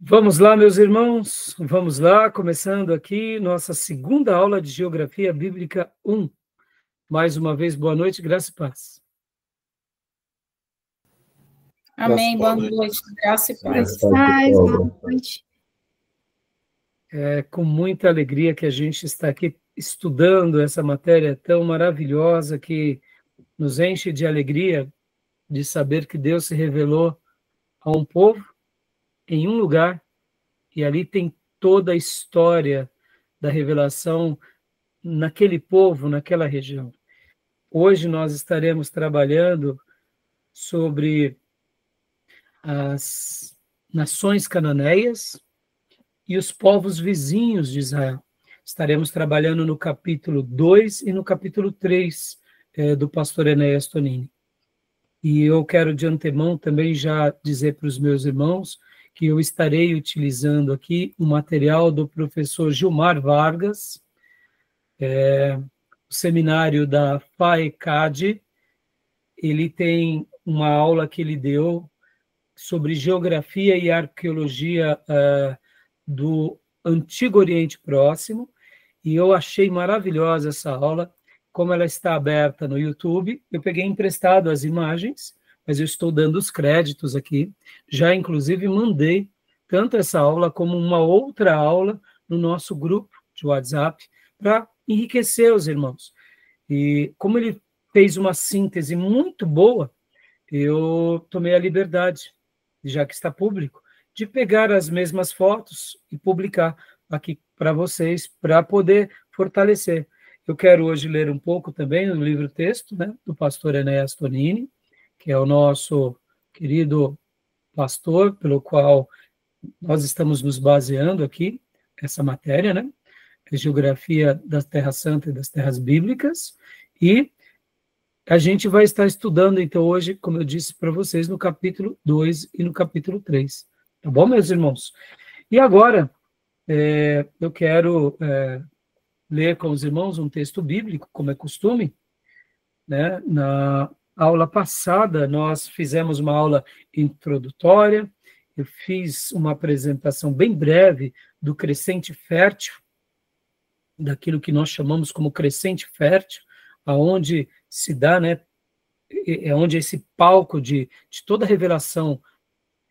Vamos lá, meus irmãos, vamos lá, começando aqui nossa segunda aula de Geografia Bíblica 1. Mais uma vez, boa noite, graça e paz. Amém, boa noite, graça e paz. Boa noite. É com muita alegria que a gente está aqui estudando essa matéria tão maravilhosa que nos enche de alegria de saber que Deus se revelou a um povo em um lugar e ali tem toda a história da revelação naquele povo, naquela região. Hoje nós estaremos trabalhando sobre as nações cananeias e os povos vizinhos de Israel. Estaremos trabalhando no capítulo 2 e no capítulo 3 do pastor Enéas Tonini. E eu quero de antemão também já dizer para os meus irmãos que eu estarei utilizando aqui o material do professor Gilmar Vargas, o seminário da FAECAD. Ele tem uma aula que ele deu sobre geografia e arqueologia do Antigo Oriente Próximo, e eu achei maravilhosa essa aula, como ela está aberta no YouTube. Eu peguei emprestado as imagens, mas eu estou dando os créditos aqui, já inclusive mandei tanto essa aula como uma outra aula no nosso grupo de WhatsApp, para enriquecer os irmãos. E como ele fez uma síntese muito boa, eu tomei a liberdade, já que está público, de pegar as mesmas fotos e publicar aqui para vocês, para poder fortalecer. Eu quero hoje ler um pouco também do livro-texto, né, do pastor Enéas Tonini, que é o nosso querido pastor, pelo qual nós estamos nos baseando aqui, essa matéria, né, a geografia da Terra Santa e das Terras Bíblicas, e a gente vai estar estudando, então, hoje, como eu disse para vocês, no capítulo 2 e no capítulo 3. Tá bom, meus irmãos? E agora, eu quero ler com os irmãos um texto bíblico, como é costume, né? Na aula passada, nós fizemos uma aula introdutória, eu fiz uma apresentação bem breve do crescente fértil, daquilo que nós chamamos como crescente fértil, aonde se dá, né, é onde esse palco de toda a revelação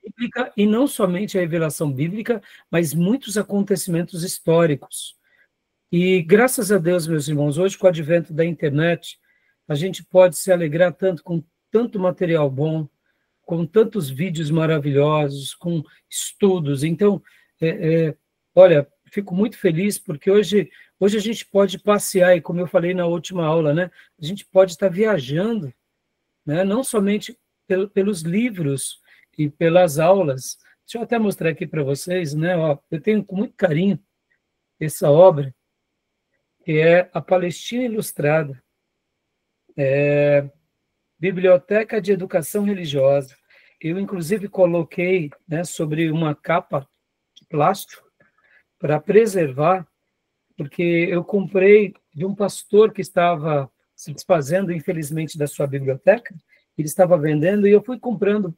bíblica, e não somente a revelação bíblica, mas muitos acontecimentos históricos. E graças a Deus, meus irmãos, hoje com o advento da internet, a gente pode se alegrar tanto com tanto material bom, com tantos vídeos maravilhosos, com estudos. Então, olha, fico muito feliz porque hoje a gente pode passear, e como eu falei na última aula, né, a gente pode estar viajando, né, não somente pelos livros e pelas aulas. Deixa eu até mostrar aqui para vocês, né, ó, eu tenho com muito carinho essa obra, que é a Palestina Ilustrada, Biblioteca de Educação Religiosa. Eu, inclusive, coloquei, né, sobre uma capa de plástico para preservar, porque eu comprei de um pastor que estava se desfazendo, infelizmente, da sua biblioteca, ele estava vendendo, e eu fui comprando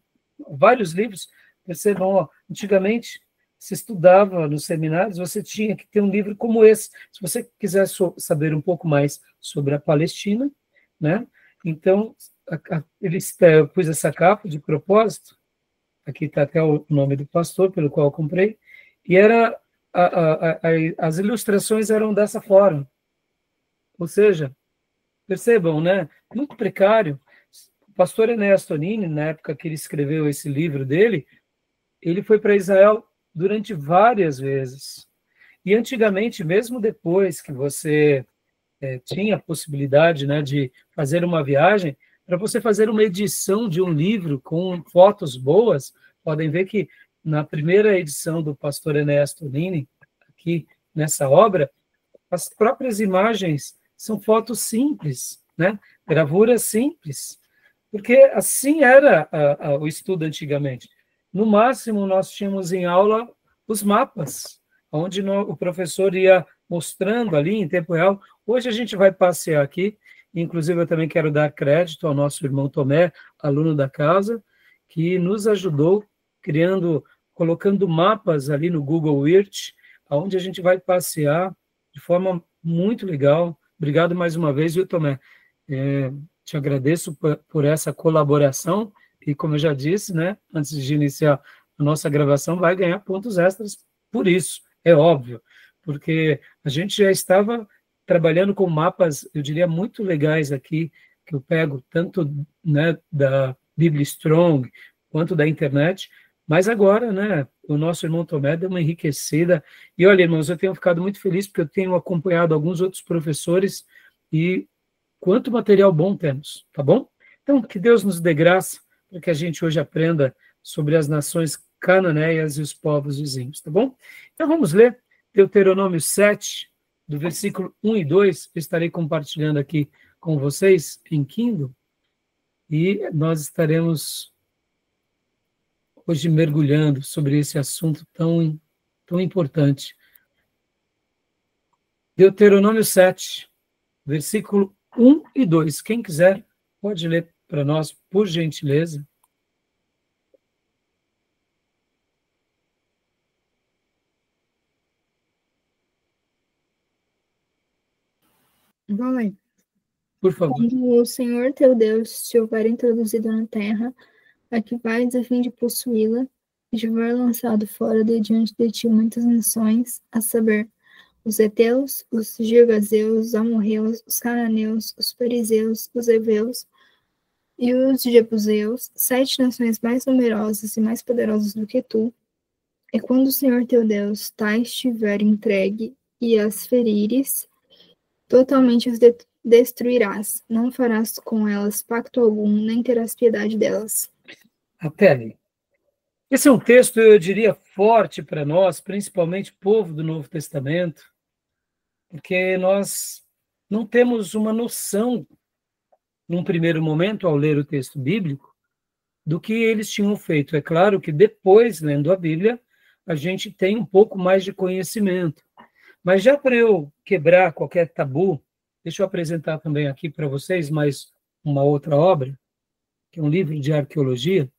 vários livros. Percebam, ó, antigamente, se estudava nos seminários, você tinha que ter um livro como esse. Se você quiser saber um pouco mais sobre a Palestina, né? Então, eu pus essa capa de propósito, aqui está até o nome do pastor, pelo qual eu comprei, e era as ilustrações eram dessa forma. Ou seja, percebam, né? Muito precário. O pastor Enéas Tonini, na época que ele escreveu esse livro dele, ele foi para Israel durante várias vezes. E antigamente, mesmo depois que você tinha a possibilidade, né, de fazer uma viagem, para você fazer uma edição de um livro com fotos boas, podem ver que na primeira edição do pastor Enéas Tonini, aqui nessa obra, as próprias imagens são fotos simples, né? Gravuras simples, porque assim era o estudo antigamente. No máximo, nós tínhamos em aula os mapas, onde o professor ia mostrando ali em tempo real. Hoje a gente vai passear aqui, inclusive eu também quero dar crédito ao nosso irmão Tomé, aluno da casa, que nos ajudou criando colocando mapas ali no Google Earth, onde a gente vai passear de forma muito legal. Obrigado mais uma vez, viu, Tomé? Te agradeço por essa colaboração e, como eu já disse, né, antes de iniciar a nossa gravação, vai ganhar pontos extras por isso, é óbvio, porque a gente já estava trabalhando com mapas, eu diria, muito legais aqui, que eu pego tanto, né, da Bíblia Strong quanto da internet, mas agora, né, o nosso irmão Tomé deu uma enriquecida. E olha, irmãos, eu tenho ficado muito feliz porque eu tenho acompanhado alguns outros professores e quanto material bom temos, tá bom? Então, que Deus nos dê graça para que a gente hoje aprenda sobre as nações cananeias e os povos vizinhos, tá bom? Então, vamos ler Deuteronômio 7, do versículo 1 e 2, eu estarei compartilhando aqui com vocês em Kindle, e nós estaremos hoje mergulhando sobre esse assunto tão importante. Deuteronômio 7, versículo 1 e 2. Quem quiser, pode ler para nós, por gentileza. Vou ler. Por favor. Quando o Senhor teu Deus te houver introduzido na terra, a que vais a fim de possuí-la, e te houver lançado fora de diante de ti muitas nações, a saber, os heteus, os girgazeus, os amorreus, os cananeus, os perizeus, os heveus e os jebuseus, 7 nações mais numerosas e mais poderosas do que tu, e quando o Senhor teu Deus tais tiver entregue e as ferires, totalmente as destruirás, não farás com elas pacto algum, nem terás piedade delas. Até ali. Esse é um texto, eu diria, forte para nós, principalmente povo do Novo Testamento, porque nós não temos uma noção, num primeiro momento, ao ler o texto bíblico, do que eles tinham feito. É claro que depois, lendo a Bíblia, a gente tem um pouco mais de conhecimento. Mas já para eu quebrar qualquer tabu, deixa eu apresentar também aqui para vocês mais uma outra obra, que é um livro de arqueologia,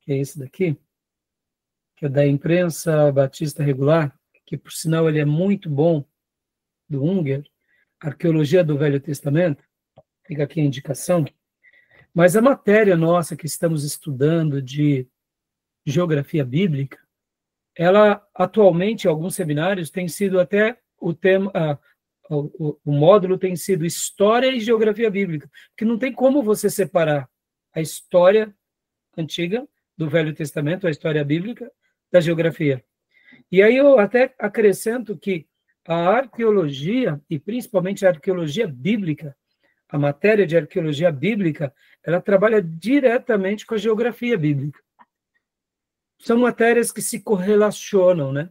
que é esse daqui, que é da Imprensa Batista Regular, que, por sinal, ele é muito bom, do Unger, Arqueologia do Velho Testamento, fica aqui a indicação. Mas a matéria nossa que estamos estudando de geografia bíblica, ela, atualmente, em alguns seminários, tem sido até o tema, o módulo tem sido História e Geografia Bíblica, porque não tem como você separar a história antiga do Velho Testamento, a história bíblica, da geografia. E aí eu até acrescento que a arqueologia, e principalmente a arqueologia bíblica, a matéria de arqueologia bíblica, ela trabalha diretamente com a geografia bíblica. São matérias que se correlacionam, né?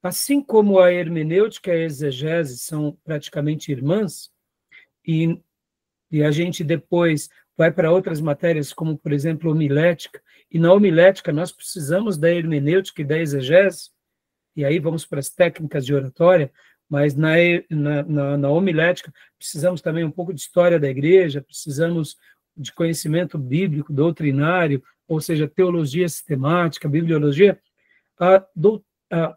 Assim como a hermenêutica e a exegese são praticamente irmãs, e a gente depois vai para outras matérias, como, por exemplo, homilética, e na homilética nós precisamos da hermenêutica e da exegese, e aí vamos para as técnicas de oratória, mas na homilética precisamos também um pouco de história da igreja, precisamos de conhecimento bíblico, doutrinário, ou seja, teologia sistemática, bibliologia. A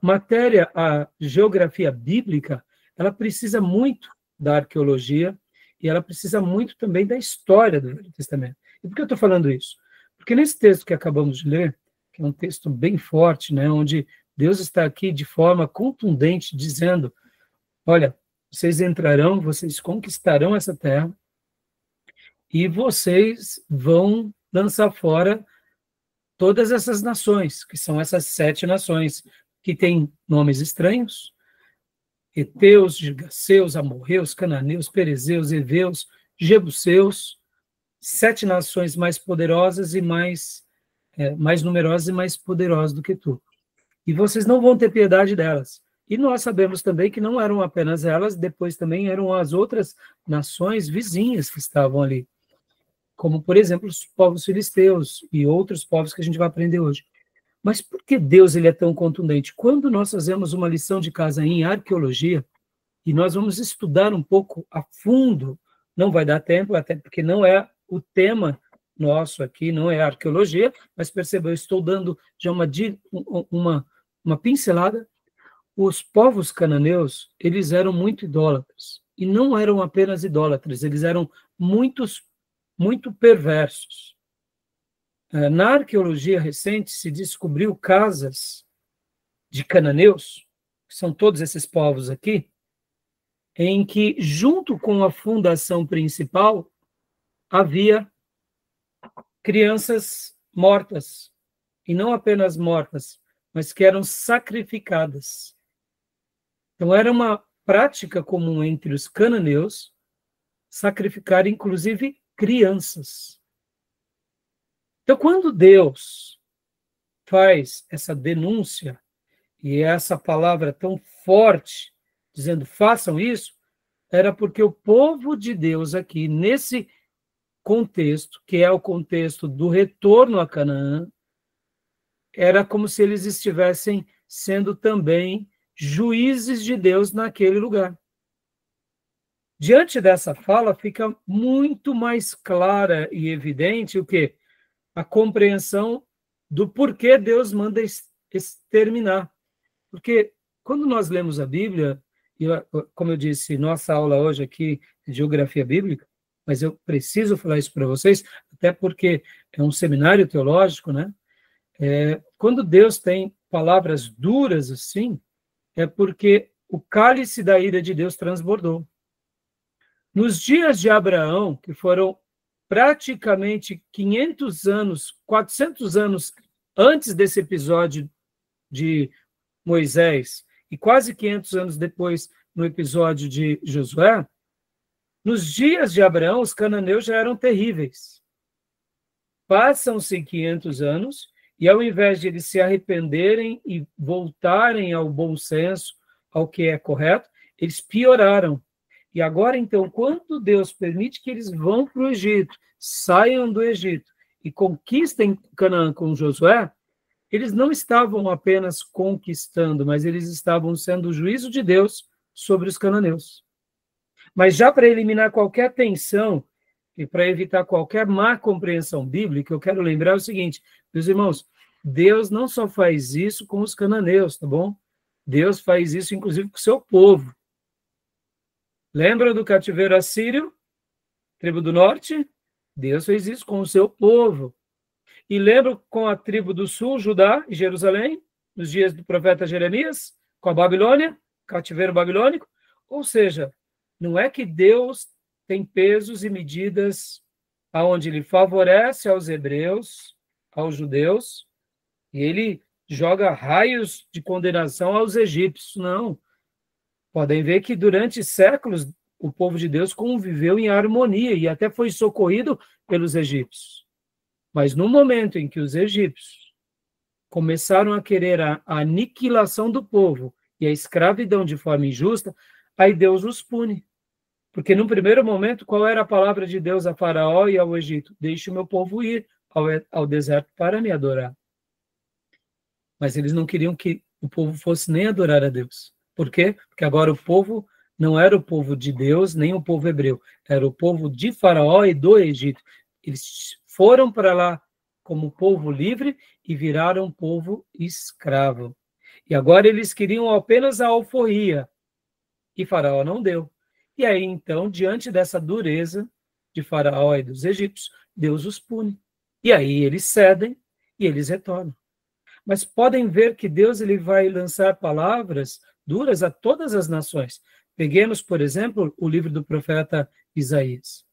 matéria, a geografia bíblica, ela precisa muito da arqueologia e ela precisa muito também da história do Velho Testamento. E por que eu estou falando isso? Porque nesse texto que acabamos de ler, que é um texto bem forte, né, onde Deus está aqui de forma contundente, dizendo, olha, vocês entrarão, vocês conquistarão essa terra e vocês vão lançar fora todas essas nações, que são essas 7 nações, que têm nomes estranhos, heteus, girgaceus, amorreus, cananeus, perizeus, heveus, jebuseus, 7 nações mais poderosas e mais numerosas e mais poderosas do que tu. E vocês não vão ter piedade delas. E nós sabemos também que não eram apenas elas, depois também eram as outras nações vizinhas que estavam ali, como, por exemplo, os povos filisteus e outros povos que a gente vai aprender hoje. Mas por que Deus ele é tão contundente? Quando nós fazemos uma lição de casa em arqueologia, e nós vamos estudar um pouco a fundo, não vai dar tempo, até porque não é o tema nosso aqui, não é arqueologia, mas perceba, eu estou dando já uma pincelada. Os povos cananeus, eles eram muito idólatras, e não eram apenas idólatras, eles eram muito perversos. Na arqueologia recente se descobriu casas de cananeus, que são todos esses povos aqui, em que, junto com a fundação principal, havia crianças mortas, e não apenas mortas, mas que eram sacrificadas. Então, era uma prática comum entre os cananeus sacrificar, inclusive, crianças. Então, quando Deus faz essa denúncia, e essa palavra tão forte, dizendo, façam isso, era porque o povo de Deus aqui, nesse contexto, que é o contexto do retorno a Canaã, era como se eles estivessem sendo também juízes de Deus naquele lugar. Diante dessa fala, fica muito mais clara e evidente o quê? A compreensão do porquê Deus manda exterminar. Porque quando nós lemos a Bíblia, e como eu disse, nossa aula hoje aqui é geografia bíblica, mas eu preciso falar isso para vocês, até porque é um seminário teológico, né? Quando Deus tem palavras duras assim, é porque o cálice da ira de Deus transbordou. Nos dias de Abraão, que foram praticamente 500 anos, 400 anos antes desse episódio de Moisés, e quase 500 anos depois, no episódio de Josué, nos dias de Abraão, os cananeus já eram terríveis. Passam-se 500 anos, e ao invés de eles se arrependerem e voltarem ao bom senso, ao que é correto, eles pioraram. E agora, então, quando Deus permite que eles vão para o Egito, saiam do Egito e conquistem Canaã com Josué, eles não estavam apenas conquistando, mas eles estavam sendo o juízo de Deus sobre os cananeus. Mas já para eliminar qualquer tensão e para evitar qualquer má compreensão bíblica, eu quero lembrar o seguinte, meus irmãos, Deus não só faz isso com os cananeus, tá bom? Deus faz isso, inclusive, com o seu povo. Lembra do cativeiro assírio, tribo do norte? Deus fez isso com o seu povo. E lembra com a tribo do sul, Judá e Jerusalém, nos dias do profeta Jeremias, com a Babilônia, cativeiro babilônico? Ou seja, não é que Deus tem pesos e medidas aonde ele favorece aos hebreus, aos judeus, e ele joga raios de condenação aos egípcios. Não. Podem ver que durante séculos o povo de Deus conviveu em harmonia e até foi socorrido pelos egípcios. Mas no momento em que os egípcios começaram a querer a aniquilação do povo e a escravidão de forma injusta, aí Deus os pune. Porque no primeiro momento, qual era a palavra de Deus a Faraó e ao Egito? Deixe o meu povo ir ao deserto para me adorar. Mas eles não queriam que o povo fosse nem adorar a Deus. Por quê? Porque agora o povo não era o povo de Deus, nem o povo hebreu. Era o povo de Faraó e do Egito. Eles foram para lá como povo livre e viraram povo escravo. E agora eles queriam apenas a alforria. E Faraó não deu. E aí, então, diante dessa dureza de Faraó e dos egípcios, Deus os pune. E aí eles cedem e eles retornam. Mas podem ver que Deus ele vai lançar palavras duras a todas as nações. Peguemos, por exemplo, o livro do profeta Isaías,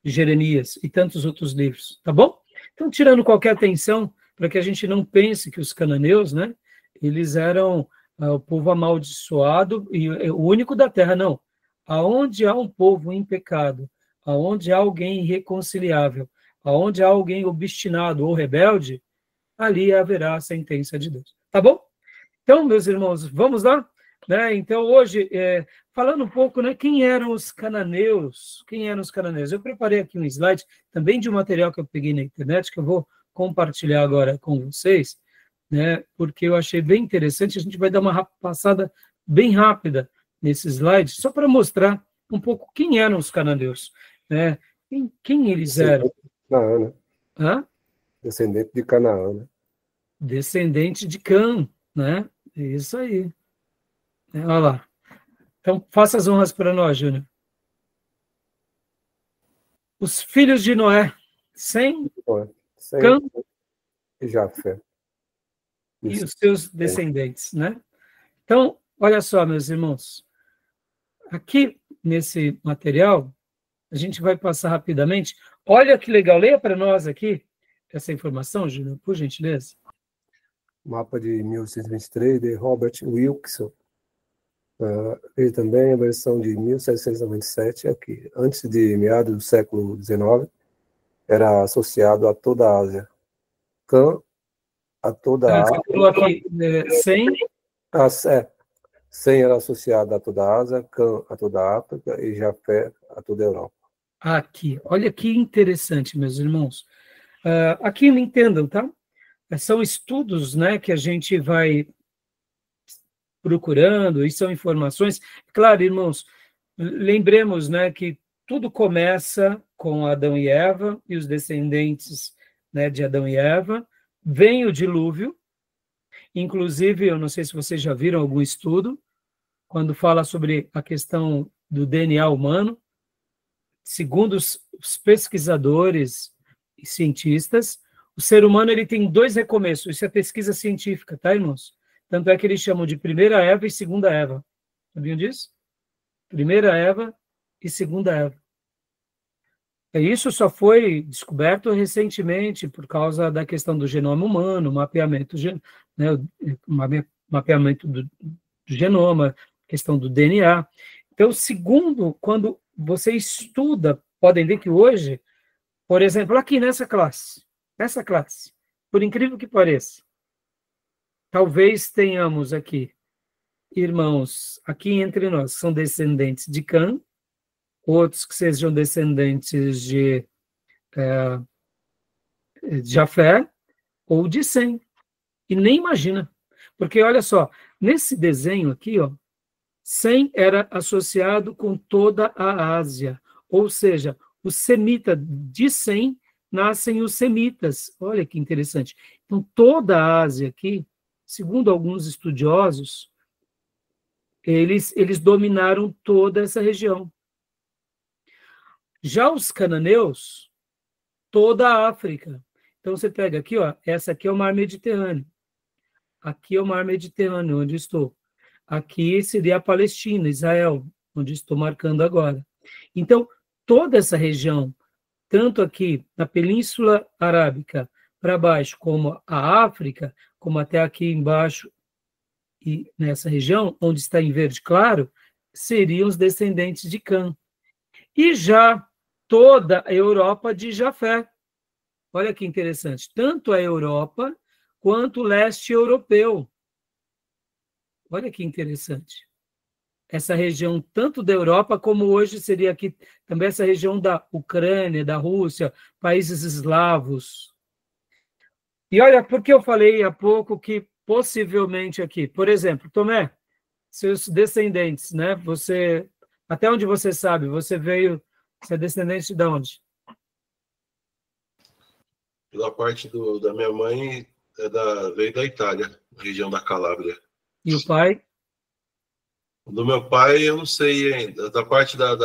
Jeremias e tantos outros livros, tá bom? Então, tirando qualquer tensão, para que a gente não pense que os cananeus, né, eles eram o povo amaldiçoado e o único da terra, não. Aonde há um povo em pecado, aonde há alguém irreconciliável, aonde há alguém obstinado ou rebelde, ali haverá a sentença de Deus. Tá bom? Então, meus irmãos, vamos lá? Né? Então, hoje, falando um pouco, né, quem eram os cananeus? Quem eram os cananeus? Eu preparei aqui um slide, também de um material que eu peguei na internet, que eu vou compartilhar agora com vocês, né, porque eu achei bem interessante. A gente vai dar uma passada bem rápida nesse slide, só para mostrar um pouco quem eram os cananeus, né? Quem eles eram. Hã? Descendente de Canaã, né? Descendente de Cã, né? Isso aí. Olha lá. Então, faça as honras para nós, Júnior. Os filhos de Noé, Sem, Cã e Jafé. E os seus descendentes, né? Então, olha só, meus irmãos. Aqui, nesse material, a gente vai passar rapidamente. Olha que legal. Leia para nós aqui essa informação, Júnior, por gentileza. Mapa de 1823, de Robert Wilkinson. Ele também, a versão de 1797, aqui. Antes de meados do século XIX, era associado a toda a Ásia. Cã, a toda a Ásia. Você falou aqui, Sem era associado a toda a Ásia, Cã a toda a África e Jafé a toda a Europa. Aqui, olha que interessante, meus irmãos. Aqui me entendam, tá? São estudos, né, que a gente vai procurando, e são informações. Claro, irmãos, lembremos, né, que tudo começa com Adão e Eva e os descendentes, né, de Adão e Eva. Vem o dilúvio. Inclusive, eu não sei se vocês já viram algum estudo, quando fala sobre a questão do DNA humano. Segundo os pesquisadores e cientistas, o ser humano ele tem 2 recomeços. Isso é pesquisa científica, tá, irmãos? Tanto é que eles chamam de primeira Eva e segunda Eva. Sabiam disso? Primeira Eva e segunda Eva. Isso só foi descoberto recentemente por causa da questão do genoma humano, mapeamento, né, mapeamento do genoma, questão do DNA. Então, segundo, quando você estuda, podem ver que hoje, por exemplo, aqui nessa classe, por incrível que pareça, talvez tenhamos aqui irmãos, aqui entre nós, são descendentes de Cã, outros que sejam descendentes de Jafé ou de Sem. E nem imagina. Porque, olha só, nesse desenho aqui, ó, Sem era associado com toda a Ásia. Ou seja, o semita de Sem nascem os semitas. Olha que interessante. Então, toda a Ásia aqui, segundo alguns estudiosos, eles dominaram toda essa região. Já os cananeus, toda a África. Então, você pega aqui, ó, essa aqui é o Mar Mediterrâneo. Aqui é o Mar Mediterrâneo, onde estou. Aqui seria a Palestina, Israel, onde estou marcando agora. Então, toda essa região, tanto aqui na Península Arábica para baixo, como a África, como até aqui embaixo, e nessa região, onde está em verde claro, seriam os descendentes de Cã. E já toda a Europa de Jafé. Olha que interessante. Tanto a Europa quanto o leste europeu. Olha que interessante. Essa região, tanto da Europa, como hoje seria aqui também essa região da Ucrânia, da Rússia, países eslavos. E olha, porque eu falei há pouco que possivelmente aqui, por exemplo, Tomé, seus descendentes, né? Você, até onde você sabe, você é descendente de onde? Pela parte da minha mãe, veio da Itália, região da Calábria. E o pai? Do meu pai, eu não sei ainda. Da parte da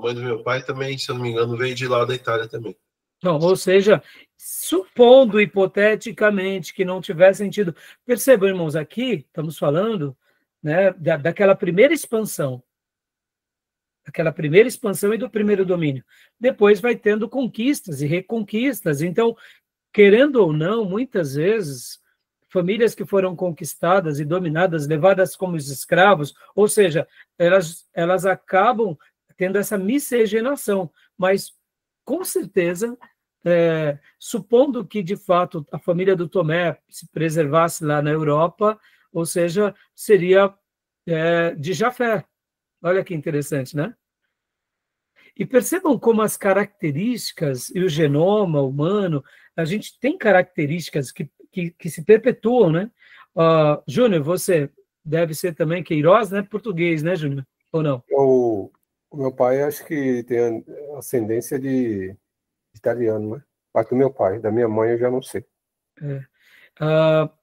mãe do meu pai também, se eu não me engano, veio de lá da Itália também. Não, ou seja, supondo hipoteticamente que não tivesse sentido. Percebam, irmãos, aqui estamos falando, né, daquela primeira expansão. Daquela primeira expansão e do primeiro domínio. Depois vai tendo conquistas e reconquistas. Então, querendo ou não, muitas vezes, famílias que foram conquistadas e dominadas, levadas como escravos, ou seja, elas acabam tendo essa miscigenação, mas, com certeza, supondo que, de fato, a família do Tomé se preservasse lá na Europa, ou seja, seria de Jafé. Olha que interessante, né? E percebam como as características e o genoma humano, a gente tem características que se perpetuam, né? Júnior, você deve ser também Queiroz, né? Português, né, Júnior? Ou não? O meu pai, acho que tem ascendência de italiano, né? parte do meu pai. Da minha mãe eu já não sei.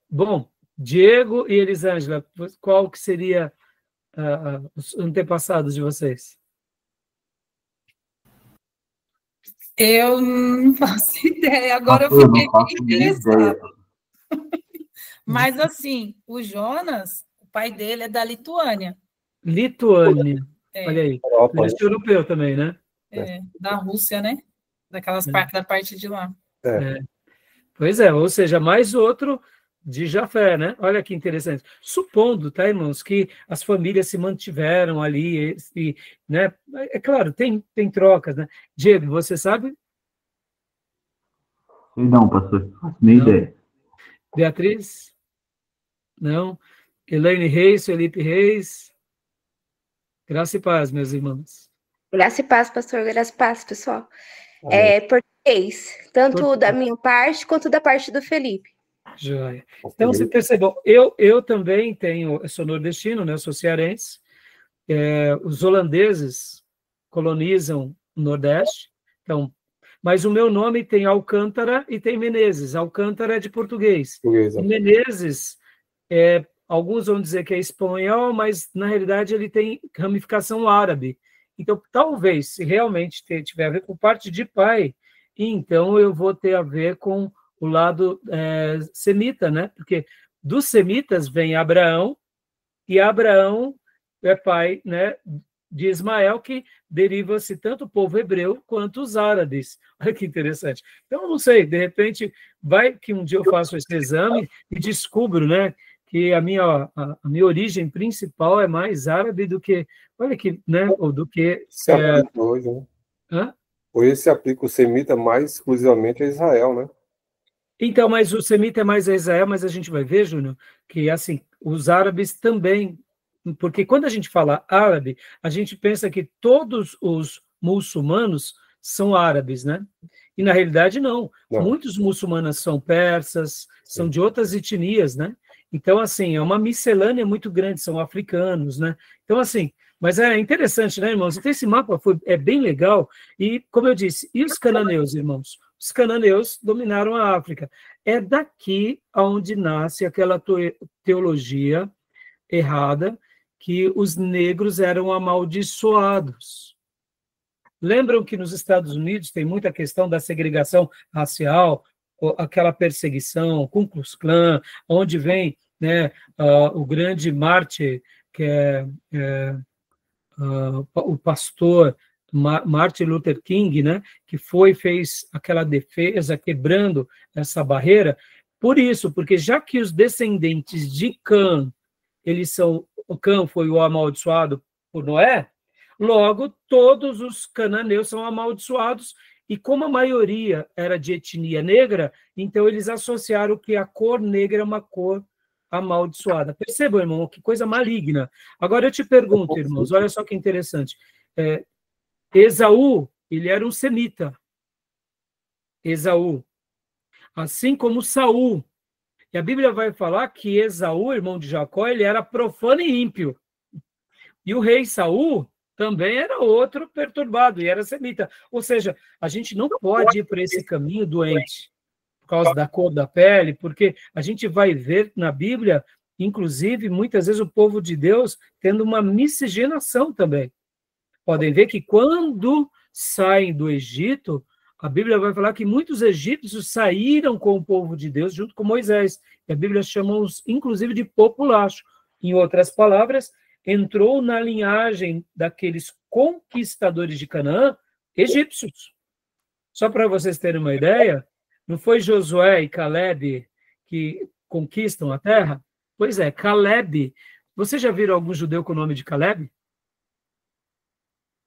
Bom, Diego e Elisângela, qual que seria os antepassados de vocês? Eu não faço ideia, agora eu fiquei bem interessada. Mas, assim, o Jonas, o pai dele é da Lituânia. Lituânia, olha aí. Ele é europeu também, né? Da Rússia, né? Daquelas da parte de lá. Pois é, ou seja, mais outro de Jafé, né? Olha que interessante. Supondo, tá, irmãos, que as famílias se mantiveram ali, né? É claro, tem trocas, né? Diego, você sabe? Não, pastor, faço nem ideia. Beatriz? Não. Elaine Reis, Felipe Reis? Graça e paz, meus irmãos. Graça e paz, pastor. Graça e paz, pessoal. Português, tanto da minha parte quanto da parte do Felipe. Joia. Então, você percebeu, eu também eu sou nordestino, né? Eu sou cearense. Os holandeses colonizam o Nordeste, então, mas o meu nome tem Alcântara e tem Menezes. Alcântara é de português. E Menezes, alguns vão dizer que é espanhol, mas na realidade ele tem ramificação árabe. Então, talvez, se realmente tiver a ver com parte de pai, então eu vou ter a ver com o lado semita, né? Porque dos semitas vem Abraão, e Abraão é pai, né, de Ismael, que deriva-se tanto o povo hebreu quanto os árabes. Olha que interessante. Então, não sei, de repente, vai que um dia eu faço esse exame e descubro, né, que a minha origem principal é mais árabe do que, olha que, né, ou do que... Hoje, né? Hoje se aplica o semita mais exclusivamente a Israel, né? Então, mas o semita é mais a Israel, mas a gente vai ver, Júnior, que assim, os árabes também, porque quando a gente fala árabe, a gente pensa que todos os muçulmanos são árabes, né? E na realidade não. Muitos muçulmanos são persas, são de outras etnias, né? Então, assim, é uma miscelânea muito grande, são africanos, né? Então, assim, mas é interessante, né, irmãos? Então, esse mapa é bem legal, e, como eu disse, e os cananeus, irmãos? Os cananeus dominaram a África. É daqui onde nasce aquela teologia errada que os negros eram amaldiçoados. Lembram que nos Estados Unidos tem muita questão da segregação racial, aquela perseguição, Ku Klux Klan, onde vem, né, o grande mártir, que é o pastor Martin Luther King, né, que fez aquela defesa quebrando essa barreira, por isso, porque já que os descendentes de Cã, o Cã foi o amaldiçoado por Noé, logo todos os cananeus são amaldiçoados, e como a maioria era de etnia negra, então eles associaram que a cor negra é uma cor amaldiçoada. Percebam, irmão, que coisa maligna. Agora eu te pergunto, irmãos, olha só que interessante. Esaú, ele era um semita. Esaú. Assim como Saul. E a Bíblia vai falar que Esaú, irmão de Jacó, ele era profano e ímpio. E o rei Saul também era outro perturbado, e era semita. Ou seja, a gente não pode ir por esse caminho doente, por causa da cor da pele, porque a gente vai ver na Bíblia, inclusive, muitas vezes o povo de Deus tendo uma miscigenação também. Podem ver que quando saem do Egito, a Bíblia vai falar que muitos egípcios saíram com o povo de Deus junto com Moisés. E a Bíblia chama-os, inclusive, de populacho. Em outras palavras, entrou na linhagem daqueles conquistadores de Canaã, egípcios. Só para vocês terem uma ideia, não foi Josué e Caleb que conquistam a terra? Pois é, Caleb. Vocês já viram algum judeu com o nome de Caleb?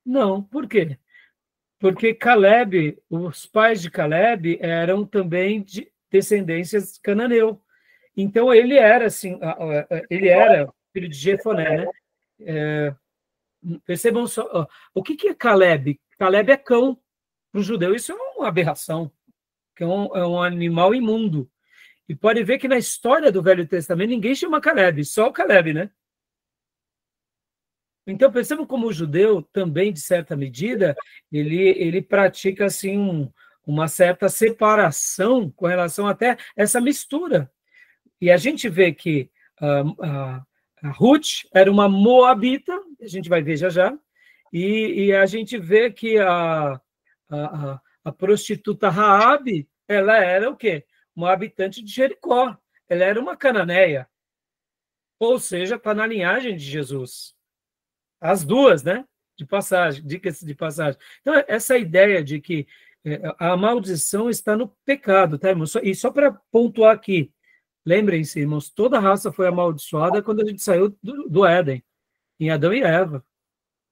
Não. Por quê? Porque Caleb, os pais de Caleb eram também de descendências cananeu. Então ele era assim, ele era filho de Jefoné, né? Percebam só, o que é Caleb? Caleb é cão. Para o judeu isso é uma aberração, que é um animal imundo. E pode ver que na história do Velho Testamento ninguém chama Caleb, só o Caleb, né? Então, percebam como o judeu também, de certa medida, ele pratica assim uma certa separação com relação até essa mistura. E a gente vê que a Ruth era uma moabita, a gente vai ver já já, e a gente vê que a prostituta Raabe, ela era o quê? Uma habitante de Jericó, ela era uma cananeia, ou seja, está na linhagem de Jesus. As duas, né? De passagem, dicas de passagem. Então, essa ideia de que a maldição está no pecado, tá, irmãos? E só para pontuar aqui, lembrem-se, irmãos, toda raça foi amaldiçoada quando a gente saiu do Éden, em Adão e Eva,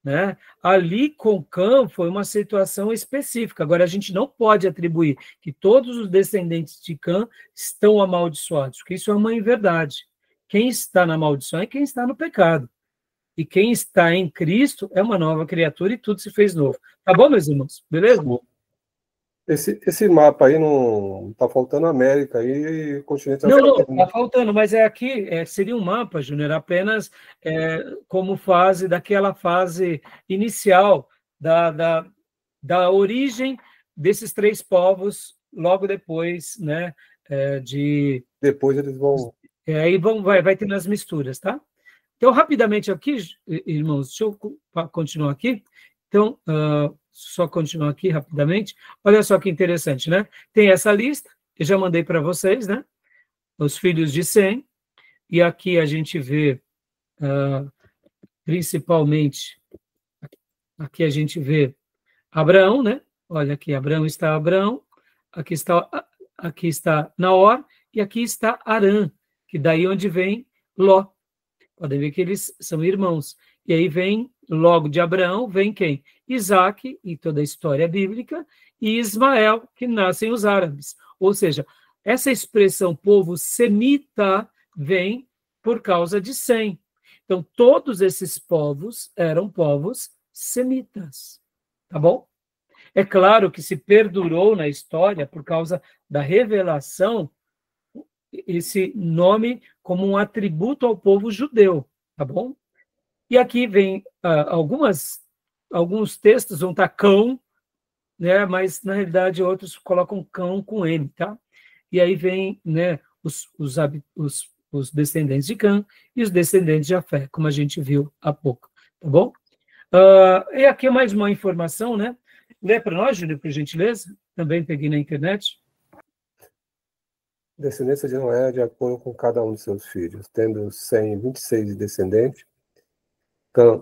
né? Ali com Cã foi uma situação específica. Agora, a gente não pode atribuir que todos os descendentes de Cã estão amaldiçoados, porque isso é uma inverdade. Quem está na maldição é quem está no pecado. E quem está em Cristo é uma nova criatura e tudo se fez novo. Tá bom, meus irmãos? Beleza? Esse mapa aí não está faltando América aí, continente africano. Não, está faltando, mas aqui seria um mapa, Júnior, apenas como daquela fase inicial da origem desses três povos, logo depois, né? Depois eles vão. Aí vai ter nas misturas, tá? Então, rapidamente aqui, irmãos, deixa eu continuar aqui. Então, só continuar aqui rapidamente. Olha só que interessante, né? Tem essa lista, eu já mandei para vocês, né? Os filhos de Sem. E aqui a gente vê, principalmente, aqui a gente vê Abraão, né? Olha aqui, Abraão, aqui está Naor, e aqui está Arã, que daí onde vem Ló. Podem ver que eles são irmãos. E aí vem, logo de Abraão, vem quem? Isaac, e toda a história bíblica, e Ismael, que nascem os árabes. Ou seja, essa expressão povo semita vem por causa de Sem. Então, todos esses povos eram povos semitas. Tá bom? É claro que se perdurou na história por causa da revelação esse nome como um atributo ao povo judeu, tá bom? E aqui vem alguns textos vão estar cão, né? Mas na realidade outros colocam cão com M, tá? E aí vem, né, os descendentes de Cã e os descendentes de Jafé, como a gente viu há pouco, tá bom? E aqui mais uma informação, né? Lê para nós, Júlio, por gentileza. Também peguei na internet. Descendência de Noé de acordo com cada um de seus filhos, tendo Sem 26 descendentes, Cã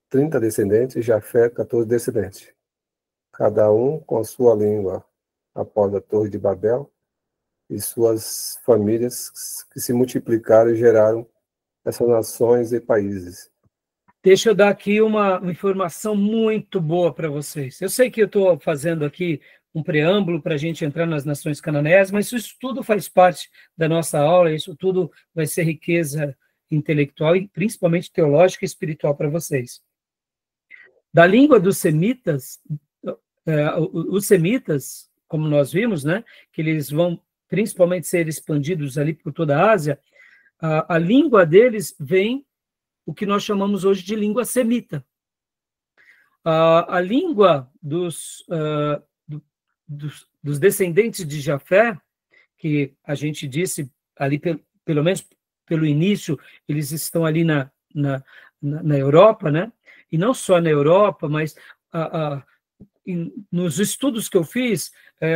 30 descendentes e Jafé 14 descendentes, cada um com a sua língua, após a Torre de Babel, e suas famílias que se multiplicaram e geraram essas nações e países. Deixa eu dar aqui uma informação muito boa para vocês. Eu sei que eu estou fazendo aqui um preâmbulo para a gente entrar nas nações cananeias, mas isso tudo faz parte da nossa aula, isso tudo vai ser riqueza intelectual e principalmente teológica e espiritual para vocês. Da língua dos semitas, os semitas, como nós vimos, né, que eles vão principalmente ser expandidos ali por toda a Ásia, a língua deles vem o que nós chamamos hoje de língua semita. A língua dos descendentes de Jafé, que a gente disse ali, pelo menos pelo início, eles estão ali na Europa, né? E não só na Europa, mas nos estudos que eu fiz,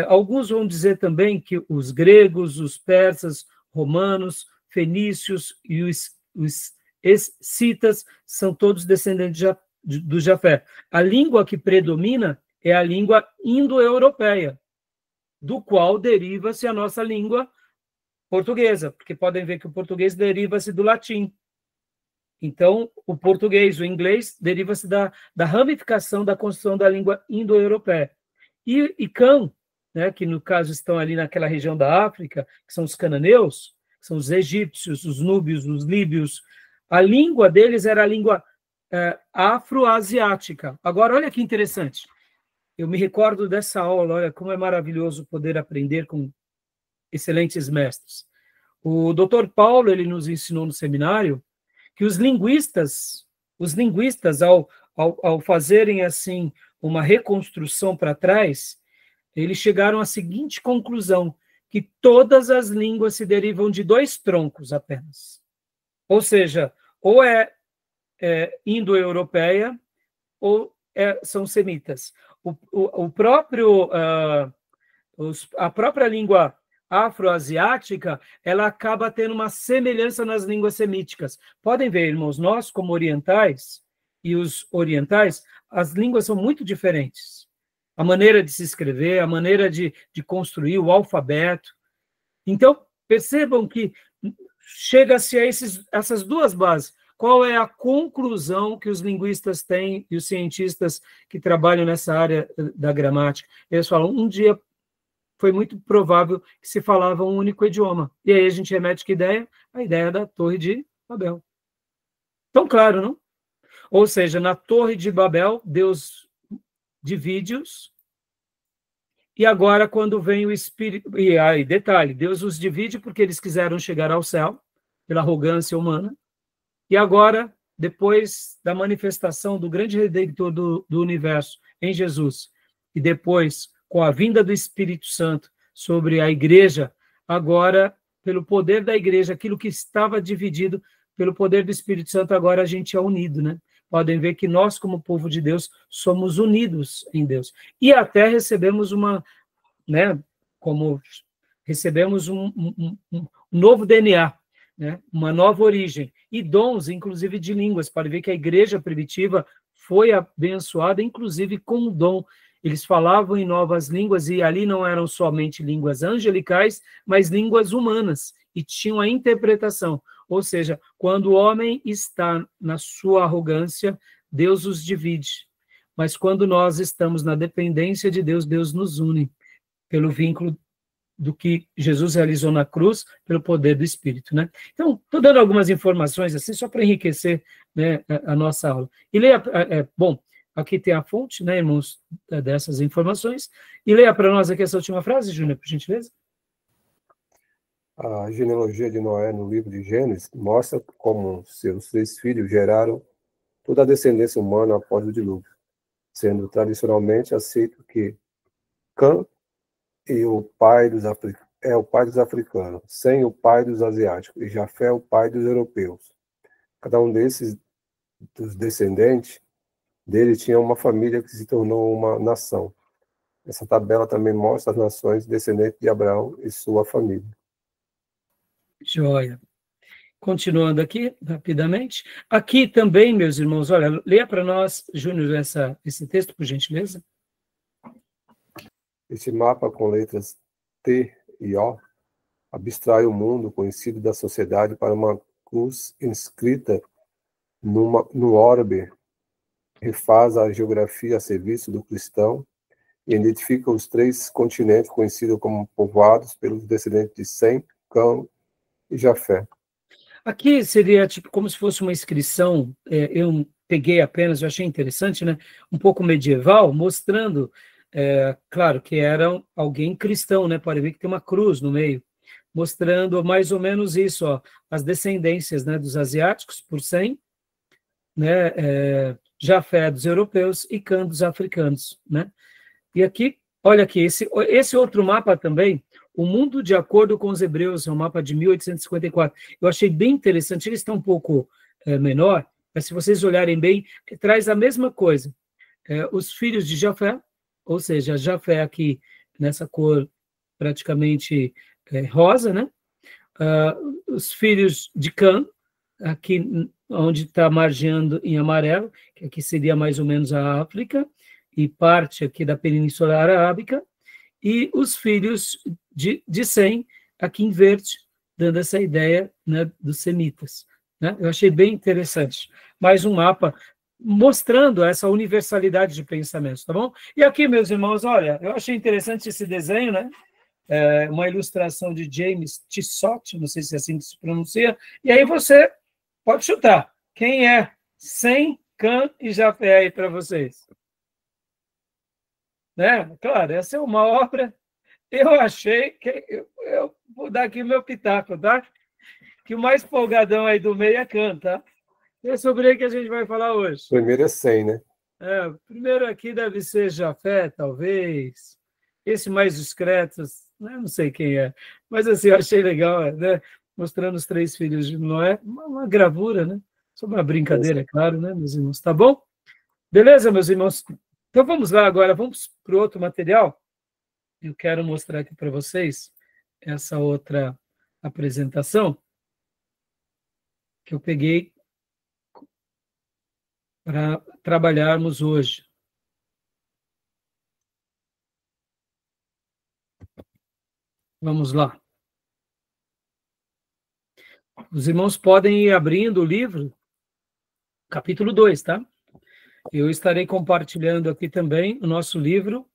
alguns vão dizer também que os gregos, os persas, romanos, fenícios e os escitas são todos descendentes do Jafé. A língua que predomina é a língua indo-europeia, do qual deriva-se a nossa língua portuguesa, porque podem ver que o português deriva-se do latim. Então, o português, o inglês, deriva-se da ramificação da construção da língua indo-europeia. E Cã, né, que no caso estão ali naquela região da África, que são os cananeus, que são os egípcios, os núbios, os líbios, a língua deles era a língua afro-asiática. Agora, olha que interessante. Eu me recordo dessa aula, olha como é maravilhoso poder aprender com excelentes mestres. O Dr. Paulo, ele nos ensinou no seminário que os linguistas ao fazerem assim uma reconstrução para trás, eles chegaram à seguinte conclusão, que todas as línguas se derivam de 2 troncos apenas. Ou seja, ou é indo-europeia ou são semitas. A própria língua afroasiática, ela acaba tendo uma semelhança nas línguas semíticas. Podem ver, irmãos, nós como orientais e os orientais, as línguas são muito diferentes. A maneira de se escrever, a maneira de construir o alfabeto. Então, percebam que chega-se a essas 2 bases. Qual é a conclusão que os linguistas têm e os cientistas que trabalham nessa área da gramática? Eles falam, um dia foi muito provável que se falava um único idioma. E aí a gente remete que ideia? A ideia da Torre de Babel. Tão claro, não? Ou seja, na Torre de Babel, Deus divide-os, e agora quando vem o Espírito... E aí, detalhe, Deus os divide porque eles quiseram chegar ao céu, pela arrogância humana, e agora, depois da manifestação do grande Redentor do universo em Jesus, e depois com a vinda do Espírito Santo sobre a igreja, agora, pelo poder da igreja, aquilo que estava dividido, pelo poder do Espírito Santo, agora a gente é unido, né? Podem ver que nós, como povo de Deus, somos unidos em Deus. E até recebemos recebemos um novo DNA, né? Uma nova origem. E dons, inclusive, de línguas. Pode ver que a igreja primitiva foi abençoada, inclusive, com o dom. Eles falavam em novas línguas, e ali não eram somente línguas angelicais, mas línguas humanas, e tinham a interpretação. Ou seja, quando o homem está na sua arrogância, Deus os divide. Mas quando nós estamos na dependência de Deus, Deus nos une pelo vínculo do que Jesus realizou na cruz, pelo poder do Espírito, né? Então, estou dando algumas informações assim, só para enriquecer, né, a nossa aula. E leia, bom, aqui tem a fonte, né, irmãos, dessas informações. E leia para nós aqui essa última frase, Júnior, por gentileza. A genealogia de Noé no livro de Gênesis mostra como seus 3 filhos geraram toda a descendência humana após o dilúvio, sendo tradicionalmente aceito que Cã é o pai dos africanos, Sem o pai dos asiáticos, e Jafé o pai dos europeus. Cada um dos descendentes dele tinha uma família que se tornou uma nação. Essa tabela também mostra as nações descendentes de Abraão e sua família. Joia. Continuando aqui, rapidamente. Aqui também, meus irmãos, olha, leia para nós, Júnior, esse texto, por gentileza. Este mapa com letras T e O abstrai o mundo conhecido da sociedade para uma cruz inscrita no orbe, refaz a geografia a serviço do cristão e identifica os 3 continentes conhecidos como povoados pelos descendentes de Sem, Cã e Jafé. Aqui seria tipo como se fosse uma inscrição, eu peguei apenas, eu achei interessante, né? Um pouco medieval, mostrando, claro, que era alguém cristão, né? Pode ver que tem uma cruz no meio, mostrando mais ou menos isso, ó, as descendências, né, dos asiáticos, por 100, né? Jafé dos europeus e Cã dos africanos, né? E aqui, olha aqui, esse outro mapa também, O Mundo de Acordo com os Hebreus, é um mapa de 1854. Eu achei bem interessante, ele está um pouco menor, mas se vocês olharem bem, traz a mesma coisa. Os filhos de Jafé, ou seja, Jafé aqui nessa cor praticamente rosa, né? Os filhos de Cã, aqui onde está margeando em amarelo, que aqui seria mais ou menos a África, e parte aqui da Península Arábica, e os filhos de Sem, aqui em verde, dando essa ideia, né, dos semitas, né? Eu achei bem interessante. Mais um mapa mostrando essa universalidade de pensamentos, tá bom? E aqui, meus irmãos, olha, eu achei interessante esse desenho, né? Uma ilustração de James Tissot, não sei se é assim que se pronuncia, e aí você pode chutar. Quem é Sem, Cã e Jafé aí para vocês? Né? Claro, essa é uma obra, eu achei, que eu vou dar aqui o meu pitaco, tá? Que o mais folgadão aí do meio é Cã, tá? É sobre ele que a gente vai falar hoje. Primeiro é Sem, né? Primeiro aqui deve ser Jafé, talvez. esse mais discreto, né? Não sei quem é, mas assim, eu achei legal, né? Mostrando os 3 filhos de Noé, uma gravura, né? Só uma brincadeira, é claro, né, meus irmãos? Tá bom? Beleza, meus irmãos? Então vamos lá agora, vamos para o outro material. Eu quero mostrar aqui para vocês essa outra apresentação que eu peguei para trabalharmos hoje. Vamos lá. Os irmãos podem ir abrindo o livro, capítulo 2, tá? Eu estarei compartilhando aqui também o nosso livro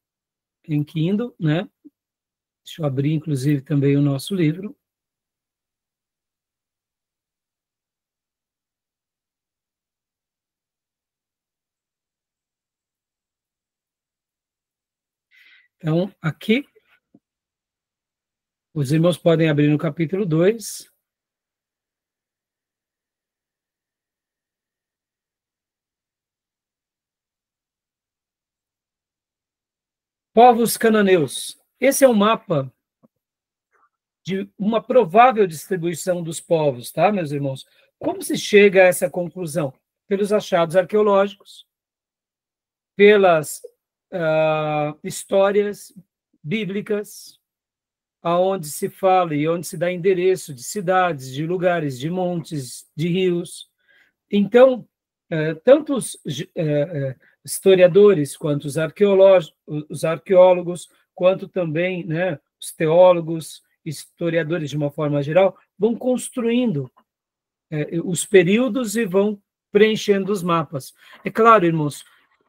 em Kindle, né? Deixa eu abrir, inclusive, também o nosso livro. Então, aqui, os irmãos podem abrir no capítulo 2. Povos cananeus. Esse é um mapa de uma provável distribuição dos povos, tá, meus irmãos? Como se chega a essa conclusão? Pelos achados arqueológicos, pelas histórias bíblicas, aonde se fala e onde se dá endereço de cidades, de lugares, de montes, de rios. Então, tanto os historiadores quanto os arqueólogos, quanto também, né, os teólogos, historiadores de uma forma geral, vão construindo os períodos e vão preenchendo os mapas. É claro, irmãos,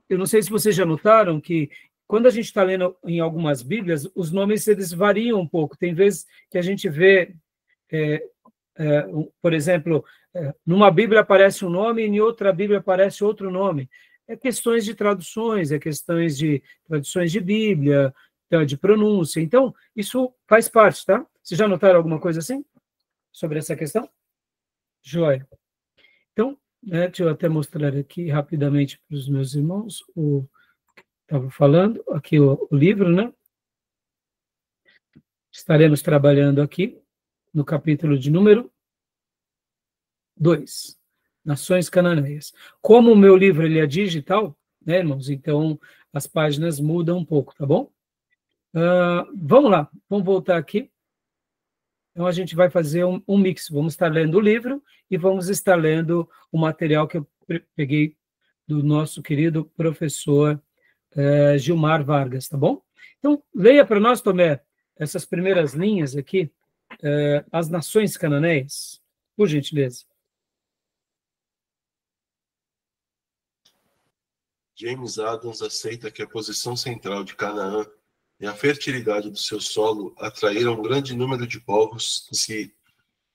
eu não sei se vocês já notaram que quando a gente está lendo em algumas Bíblias, os nomes eles variam um pouco. Tem vezes que a gente vê, por exemplo, numa Bíblia aparece um nome e em outra Bíblia aparece outro nome. É questões de traduções, é questões de traduções de Bíblia, de pronúncia. Então, isso faz parte, tá? Vocês já notaram alguma coisa assim? Sobre essa questão? Joia. Então, deixa eu até mostrar aqui rapidamente para os meus irmãos estava falando, aqui o livro, né? Estaremos trabalhando aqui no capítulo de número 2, Nações Cananeias. Como o meu livro ele é digital, né, irmãos? Então, as páginas mudam um pouco, tá bom? Vamos lá, vamos voltar aqui. Então, a gente vai fazer um mix. Vamos estar lendo o livro e vamos estar lendo o material que eu peguei do nosso querido professor Gilmar Vargas, tá bom? Então, leia para nós, Tomé, essas primeiras linhas aqui, as nações cananeias, por gentileza. James Adams aceita que a posição central de Canaã e a fertilidade do seu solo atraíram um grande número de povos que se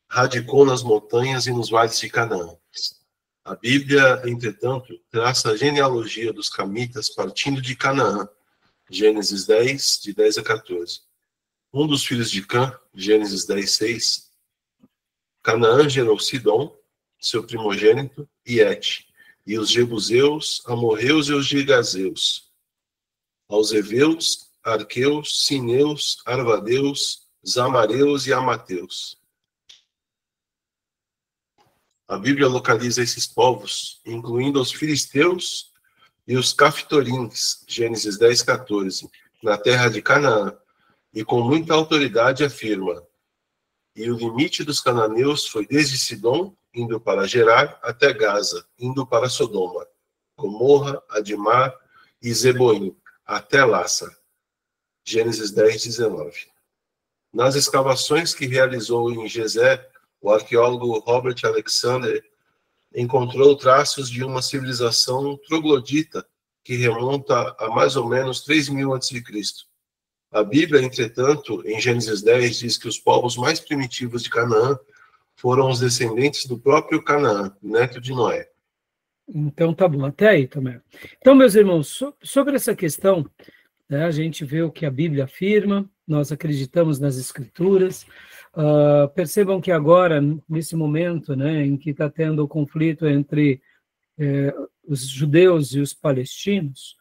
radicou nas montanhas e nos vales de Canaã. A Bíblia, entretanto, traça a genealogia dos camitas partindo de Canaã, Gênesis 10, de 10 a 14. Um dos filhos de Cã, Gênesis 10, 6, Canaã gerou Sidom, seu primogênito, e Et, e os Jebuseus, Amorreus e os Girgazeus, aos Eveus, Arqueus, Sineus, Arvadeus, Zamareus e Amateus. A Bíblia localiza esses povos, incluindo os filisteus e os caftorins, Gênesis 10, 14, na terra de Canaã, e com muita autoridade afirma: e o limite dos cananeus foi desde Sidom, indo para Gerar, até Gaza, indo para Sodoma, Gomorra, Adimar e Zeboim, até Lassa. Gênesis 10, 19. Nas escavações que realizou em Gezer, o arqueólogo Robert Alexander encontrou traços de uma civilização troglodita que remonta a mais ou menos 3.000 a.C. A Bíblia, entretanto, em Gênesis 10, diz que os povos mais primitivos de Canaã foram os descendentes do próprio Canaã, neto de Noé. Então, tá bom, até aí, Tomé. Então, meus irmãos, sobre essa questão, né, a gente vê o que a Bíblia afirma, nós acreditamos nas Escrituras. Percebam que agora, nesse momento, né, em que está tendo o conflito entre os judeus e os palestinos,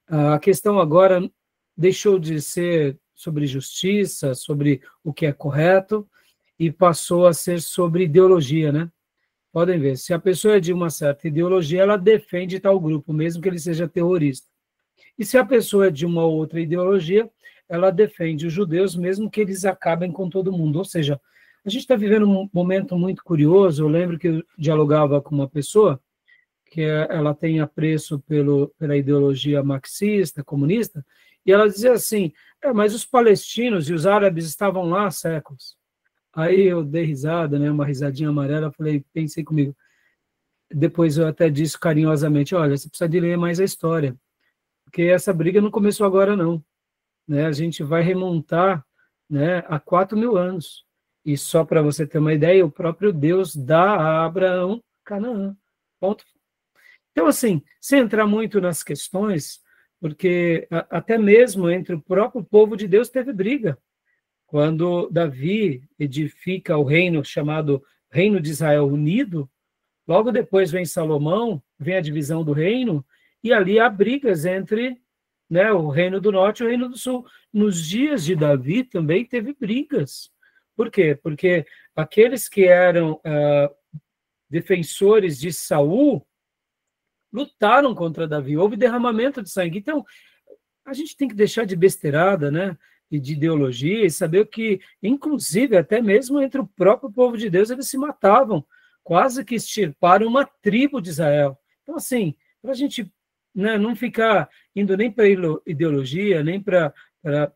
a questão agora deixou de ser sobre justiça, sobre o que é correto, e passou a ser sobre ideologia, né? Podem ver, se a pessoa é de uma certa ideologia, ela defende tal grupo, mesmo que ele seja terrorista. E se a pessoa é de uma outra ideologia, ela defende os judeus, mesmo que eles acabem com todo mundo. Ou seja, a gente está vivendo um momento muito curioso. Eu lembro que eu dialogava com uma pessoa que ela tem apreço pela ideologia marxista, comunista, e ela dizia assim, mas os palestinos e os árabes estavam lá há séculos. Aí eu dei risada, né, uma risadinha amarela, pensei comigo. Depois eu até disse carinhosamente, olha, você precisa de ler mais a história, porque essa briga não começou agora, não. Né? A gente vai remontar, né, a 4.000 anos. E só para você ter uma ideia, o próprio Deus dá a Abraão Canaã. Ponto. Então, assim, sem entrar muito nas questões, porque até mesmo entre o próprio povo de Deus teve briga. Quando Davi edifica o reino chamado Reino de Israel Unido, logo depois vem Salomão, vem a divisão do reino, e ali há brigas entre, né, o reino do norte e o reino do sul. Nos dias de Davi também teve brigas. Por quê? Porque aqueles que eram defensores de Saul lutaram contra Davi, houve derramamento de sangue. Então, a gente tem que deixar de besteirada, né, e de ideologia, e saber que, inclusive, até mesmo entre o próprio povo de Deus, eles se matavam, quase que extirparam uma tribo de Israel. Então, assim, para a gente, né, não ficar indo nem para ideologia, nem para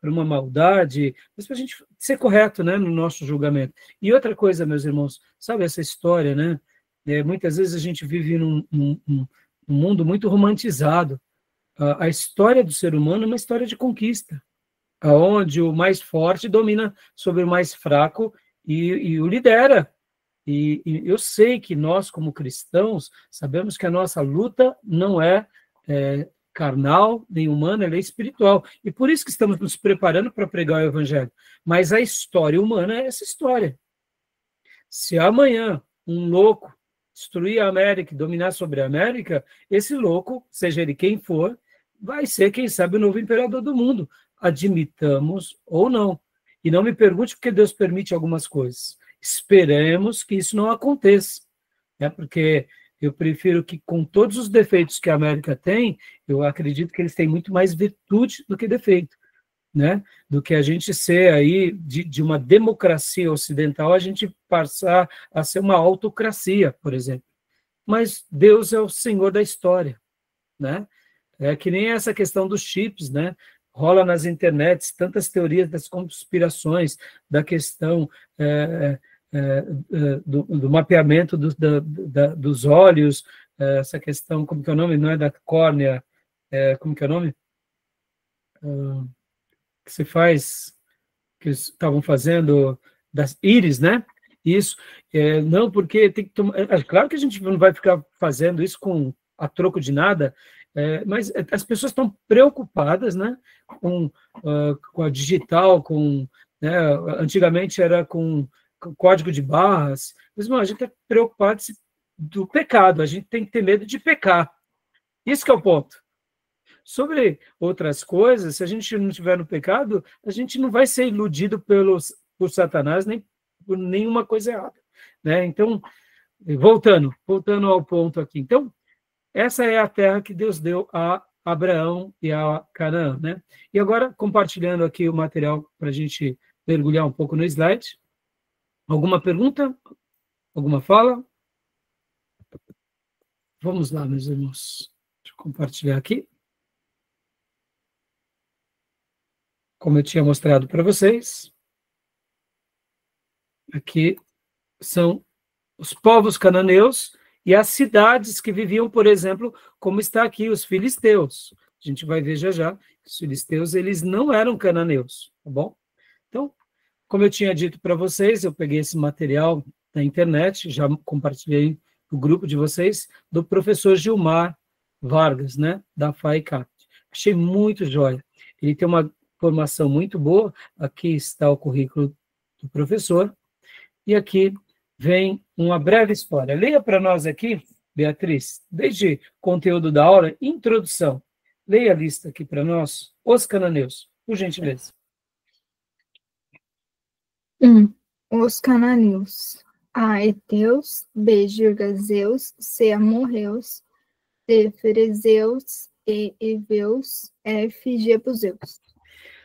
uma maldade, mas para a gente ser correto, né, no nosso julgamento. E outra coisa, meus irmãos, sabe essa história, né? Muitas vezes a gente vive num mundo muito romantizado. A história do ser humano é uma história de conquista, onde o mais forte domina sobre o mais fraco e o lidera. E eu sei que nós, como cristãos, sabemos que a nossa luta não é carnal, nem humana, ela é espiritual. E por isso que estamos nos preparando para pregar o Evangelho. Mas a história humana é essa história. Se amanhã um louco destruir a América e dominar sobre a América, esse louco, seja ele quem for, vai ser, quem sabe, o novo imperador do mundo. Admitamos ou não. E não me pergunte porque Deus permite algumas coisas. Esperemos que isso não aconteça. Né? Porque eu prefiro que, com todos os defeitos que a América tem, eu acredito que eles têm muito mais virtude do que defeito. Né? Do que a gente ser aí, de uma democracia ocidental, a gente passar a ser uma autocracia, por exemplo. Mas Deus é o Senhor da história. Né? É que nem essa questão dos chips, né? Rola nas internets tantas teorias das conspirações, da questão do mapeamento dos olhos, essa questão, como que é o nome? Não é da córnea, como que é o nome? Que se faz, que estavam fazendo, das íris, né? Isso. Não, porque tem que tomar... claro que a gente não vai ficar fazendo isso a troco de nada, mas as pessoas estão preocupadas, né, com a digital, né, antigamente era com código de barras, mas a gente está preocupado do pecado, a gente tem que ter medo de pecar. Isso que é o ponto. Sobre outras coisas, se a gente não estiver no pecado, a gente não vai ser iludido por Satanás, nem por nenhuma coisa errada. Né? Então, voltando ao ponto aqui. Então, essa é a terra que Deus deu a Abraão e a Canaã, né? E agora, compartilhando aqui o material para a gente mergulhar um pouco no slide. Alguma pergunta? Alguma fala? Vamos lá, meus irmãos. Deixa eu compartilhar aqui. Como eu tinha mostrado para vocês, aqui são os povos cananeus e as cidades que viviam, por exemplo, como está aqui, os filisteus. A gente vai ver já que os filisteus, eles não eram cananeus, tá bom? Então, como eu tinha dito para vocês, eu peguei esse material da internet, já compartilhei no grupo de vocês, do professor Gilmar Vargas, né, da FAICAP. Achei muito joia. Ele tem uma formação muito boa, aqui está o currículo do professor, e aqui vem uma breve história. Leia para nós aqui, Beatriz, desde conteúdo da aula, introdução. leia a lista aqui para nós. Os cananeus, por gentileza. 1. Os cananeus. A. Heteus. B. Girgazeus. C. Amorreus. D. Ferezeus. E. Eveus. F. Jebuseus.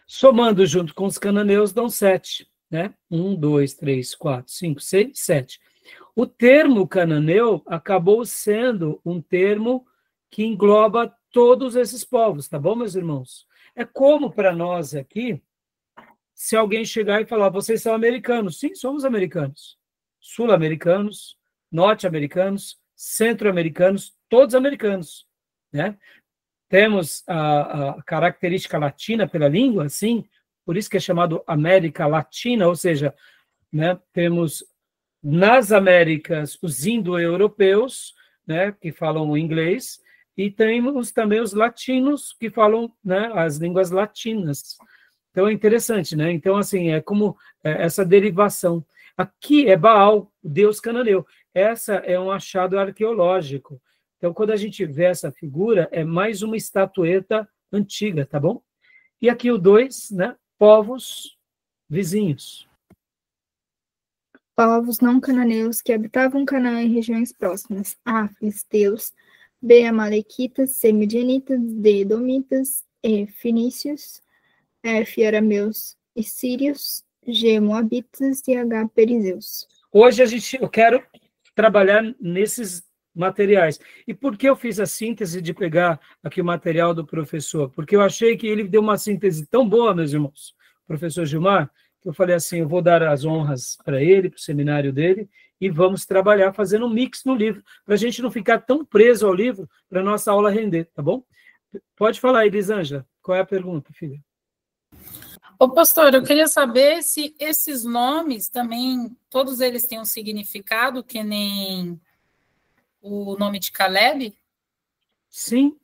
Somando junto com os cananeus, dão 7, né? 1, 2, 3, 4, 5, 6, 7. O termo cananeu acabou sendo um termo que engloba todos esses povos, tá bom, meus irmãos? É como para nós aqui, se alguém chegar e falar, vocês são americanos. Sim, somos americanos. Sul-americanos, norte-americanos, centro-americanos, todos americanos, né? Temos a característica latina pela língua, sim, por isso que é chamado América Latina, ou seja, né, temos nas Américas os indo-europeus, né, que falam inglês, e temos também os latinos que falam, né, as línguas latinas. Então é interessante, né? Então, assim, é como essa derivação. Aqui é Baal, o deus cananeu. Essa é um achado arqueológico. Então, quando a gente vê essa figura, é mais uma estatueta antiga, tá bom? E aqui o 2, né? Povos vizinhos. Povos não cananeus que habitavam Canaã e regiões próximas. A. Filisteus. B. Amalequitas. C. Midianitas. D. Edomitas. E. Fenícios. F. Arameus e Sírios. G. Moabitas. E H. Perizeus. Hoje eu quero trabalhar nesses materiais. E por que eu fiz a síntese de pegar aqui o material do professor? Porque eu achei que ele deu uma síntese tão boa, meus irmãos, professor Gilmar, que eu falei assim, eu vou dar as honras para ele, para o seminário dele, e vamos trabalhar fazendo um mix no livro, para a gente não ficar tão preso ao livro, para a nossa aula render, tá bom? Pode falar, Elisângela, qual é a pergunta, filha? Ô, pastor, eu queria saber se esses nomes também, todos eles têm um significado, que nem o nome de Caleb? Sim,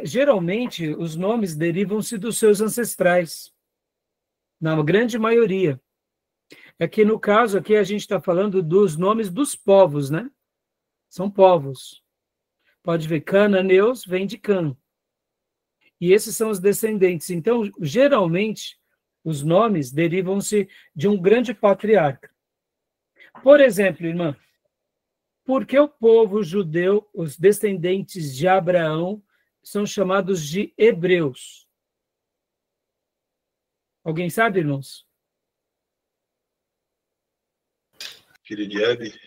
geralmente os nomes derivam-se dos seus ancestrais, na grande maioria. É que no caso aqui a gente está falando dos nomes dos povos, né? São povos. Pode ver, cananeus vem de Cã. E esses são os descendentes. Então, geralmente, os nomes derivam-se de um grande patriarca. Por exemplo, irmã, por que o povo judeu, os descendentes de Abraão, são chamados de hebreus? Alguém sabe, irmãos? Filho de Hebe.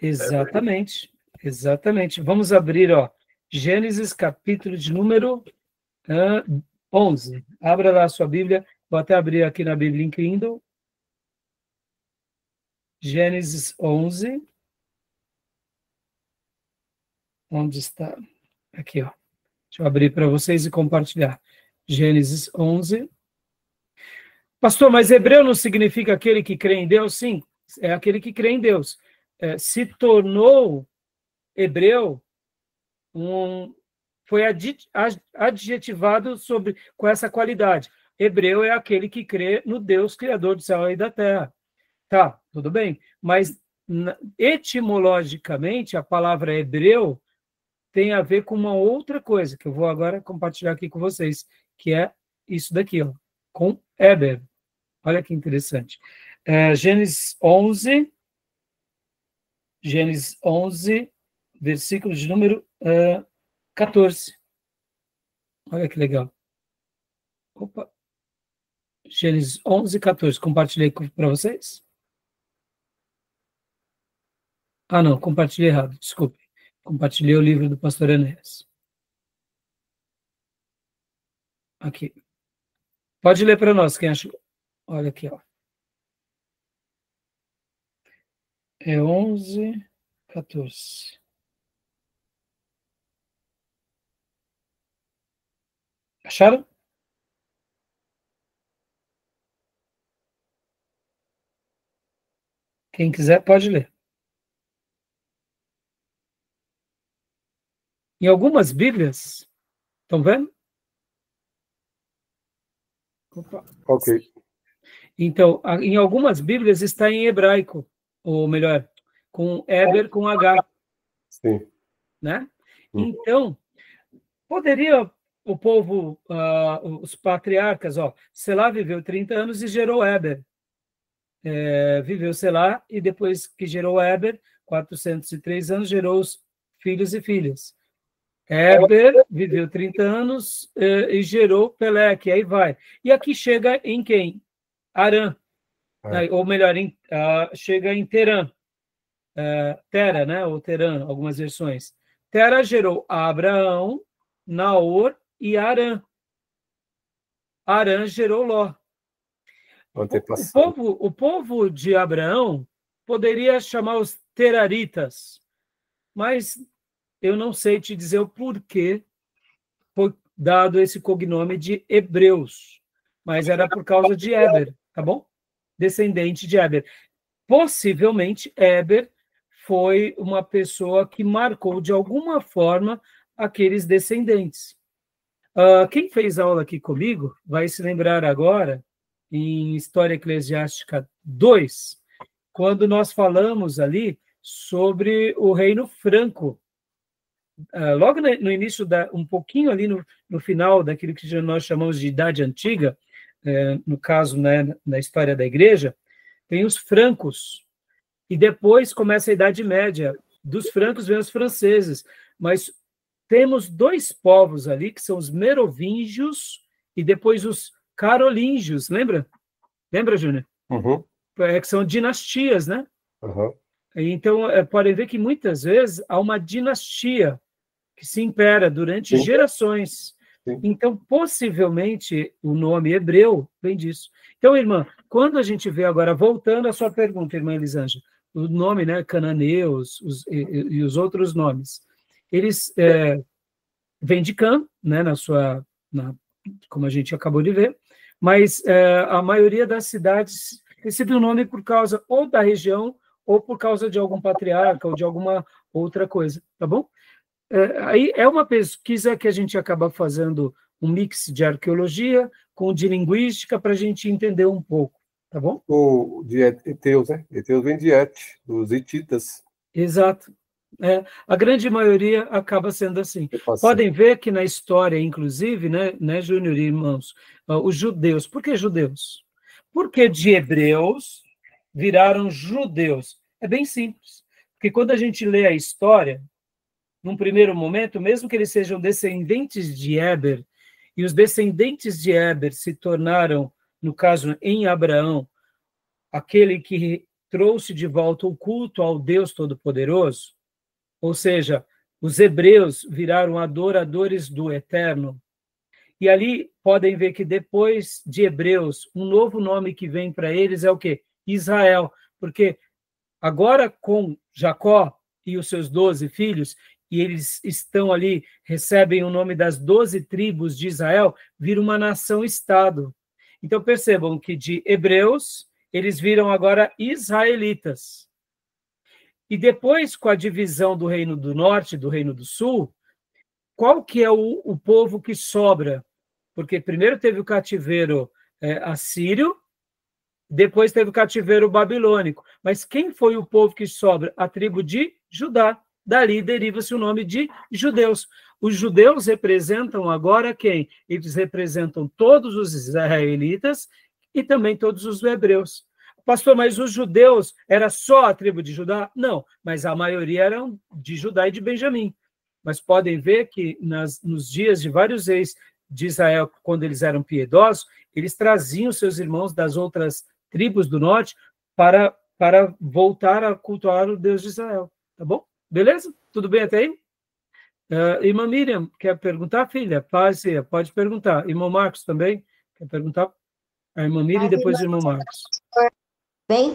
Exatamente, exatamente. Vamos abrir, ó, Gênesis, capítulo de número 11. Abra lá a sua Bíblia. Vou até abrir aqui na Bíblia em Kindle. Gênesis 11. Onde está? Aqui, ó. Deixa eu abrir para vocês e compartilhar. Gênesis 11. Pastor, mas hebreu não significa aquele que crê em Deus? Sim, é aquele que crê em Deus. Se tornou hebreu, foi adjetivado com essa qualidade. Hebreu é aquele que crê no Deus criador do céu e da terra. Tá, tudo bem. Mas, etimologicamente, a palavra hebreu tem a ver com uma outra coisa, que eu vou agora compartilhar aqui com vocês, que é isso daqui, ó, com Heber. Olha que interessante. Gênesis 11, versículo de número 14. Olha que legal. Opa. Gênesis 11, 14. Compartilhei para vocês? Ah, não, compartilhei errado, desculpe. Compartilhei o livro do pastor Enéas. Aqui. Pode ler para nós, quem achou. Olha aqui, ó. É 11, 14. Acharam? Quem quiser, pode ler. Em algumas Bíblias, estão vendo? Opa. Ok. Então, em algumas Bíblias está em hebraico, ou melhor, com Heber com H. Sim. Né? Então, poderia o povo, os patriarcas, Selá viveu 30 anos e gerou Éber. Viveu Selá, e depois que gerou Éber, 403 anos, gerou os filhos e filhas. Éber viveu 30 anos e gerou Peleque, aí vai. E aqui chega em quem? Arã. Ou melhor, chega em Terã. Tera, né? Ou Terã, algumas versões. Tera gerou Abraão, Naor e Arã. Arã gerou Ló. O povo de Abraão poderia chamar os teraritas, mas eu não sei te dizer o porquê foi dado esse cognome de hebreus, mas era por causa de Éber, tá bom? Descendente de Éber. Possivelmente, Éber foi uma pessoa que marcou, de alguma forma, aqueles descendentes. Quem fez aula aqui comigo vai se lembrar agora, em História Eclesiástica 2, quando nós falamos ali sobre o Reino Franco. Logo no início, um pouquinho ali no final daquilo que nós chamamos de Idade Antiga, no caso, né, na história da Igreja, tem os francos, e depois começa a Idade Média. Dos francos vem os franceses, mas temos dois povos ali, que são os merovingios e depois os carolíngios, lembra? Lembra, Júnior? Uhum. Que são dinastias, né? Uhum. Então, podem ver que muitas vezes há uma dinastia que se impera durante gerações. Sim. Então, possivelmente, o nome hebreu vem disso. Então, irmã, quando a gente vê agora, voltando à sua pergunta, irmã Elisângela, o nome, né, cananeus e os outros nomes, eles vêm de Cã, né, como a gente acabou de ver, mas a maioria das cidades recebe o nome por causa ou da região ou por causa de algum patriarca ou de alguma outra coisa, tá bom? Aí é uma pesquisa que a gente acaba fazendo um mix de arqueologia com de linguística para a gente entender um pouco, tá bom? O de Eteus, né? Eteus vem de Et, dos hititas. Exato. A grande maioria acaba sendo assim. Podem ver que na história, inclusive, né, Júnior e irmãos, os judeus. Por que judeus? Porque de hebreus viraram judeus. É bem simples. Porque quando a gente lê a história, num primeiro momento, mesmo que eles sejam descendentes de Éber, e os descendentes de Éber se tornaram, no caso, em Abraão, aquele que trouxe de volta o culto ao Deus Todo-Poderoso, ou seja, os hebreus viraram adoradores do Eterno. E ali podem ver que depois de hebreus, um novo nome que vem para eles é o quê? Israel. Porque agora com Jacó e os seus 12 filhos, e eles estão ali, recebem o nome das 12 tribos de Israel, vira uma nação-estado. Então percebam que de hebreus, eles viram agora israelitas. E depois, com a divisão do Reino do Norte e do Reino do Sul, qual que é o povo que sobra? Porque primeiro teve o cativeiro assírio, depois teve o cativeiro babilônico. Mas quem foi o povo que sobra? A tribo de Judá. Dali deriva-se o nome de judeus. Os judeus representam agora quem? Eles representam todos os israelitas e também todos os hebreus. Pastor, mas os judeus, era só a tribo de Judá? Não, mas a maioria eram de Judá e de Benjamim. Mas podem ver que nos dias de vários reis de Israel, quando eles eram piedosos, eles traziam seus irmãos das outras tribos do norte para voltar a cultuar o Deus de Israel. Tá bom? Beleza? Tudo bem até aí? Irmã Miriam, quer perguntar, filha? Pode perguntar. Irmão Marcos também quer perguntar? A irmã Miriam e depois o irmão Marcos. Bem,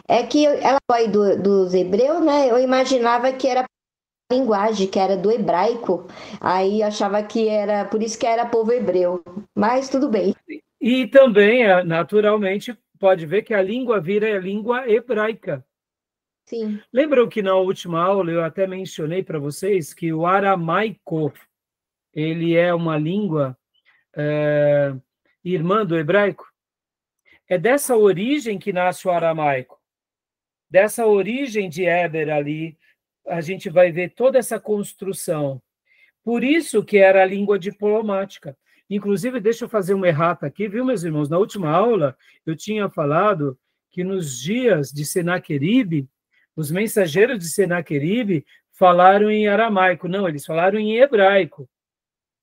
é que ela foi dos hebreus, né? Eu imaginava que era a linguagem, que era do hebraico. Aí achava que era, por isso que era povo hebreu. Mas tudo bem. E também, naturalmente, pode ver que a língua vira a língua hebraica. Sim. Lembram que na última aula eu até mencionei para vocês que o aramaico, ele é uma língua irmã do hebraico? É dessa origem que nasce o aramaico. Dessa origem de Éber ali, a gente vai ver toda essa construção. Por isso que era a língua diplomática. Inclusive, deixa eu fazer uma errata aqui, viu, meus irmãos? Na última aula, eu tinha falado que nos dias de Senaqueribe, os mensageiros de Senaqueribe falaram em aramaico. Não, eles falaram em hebraico.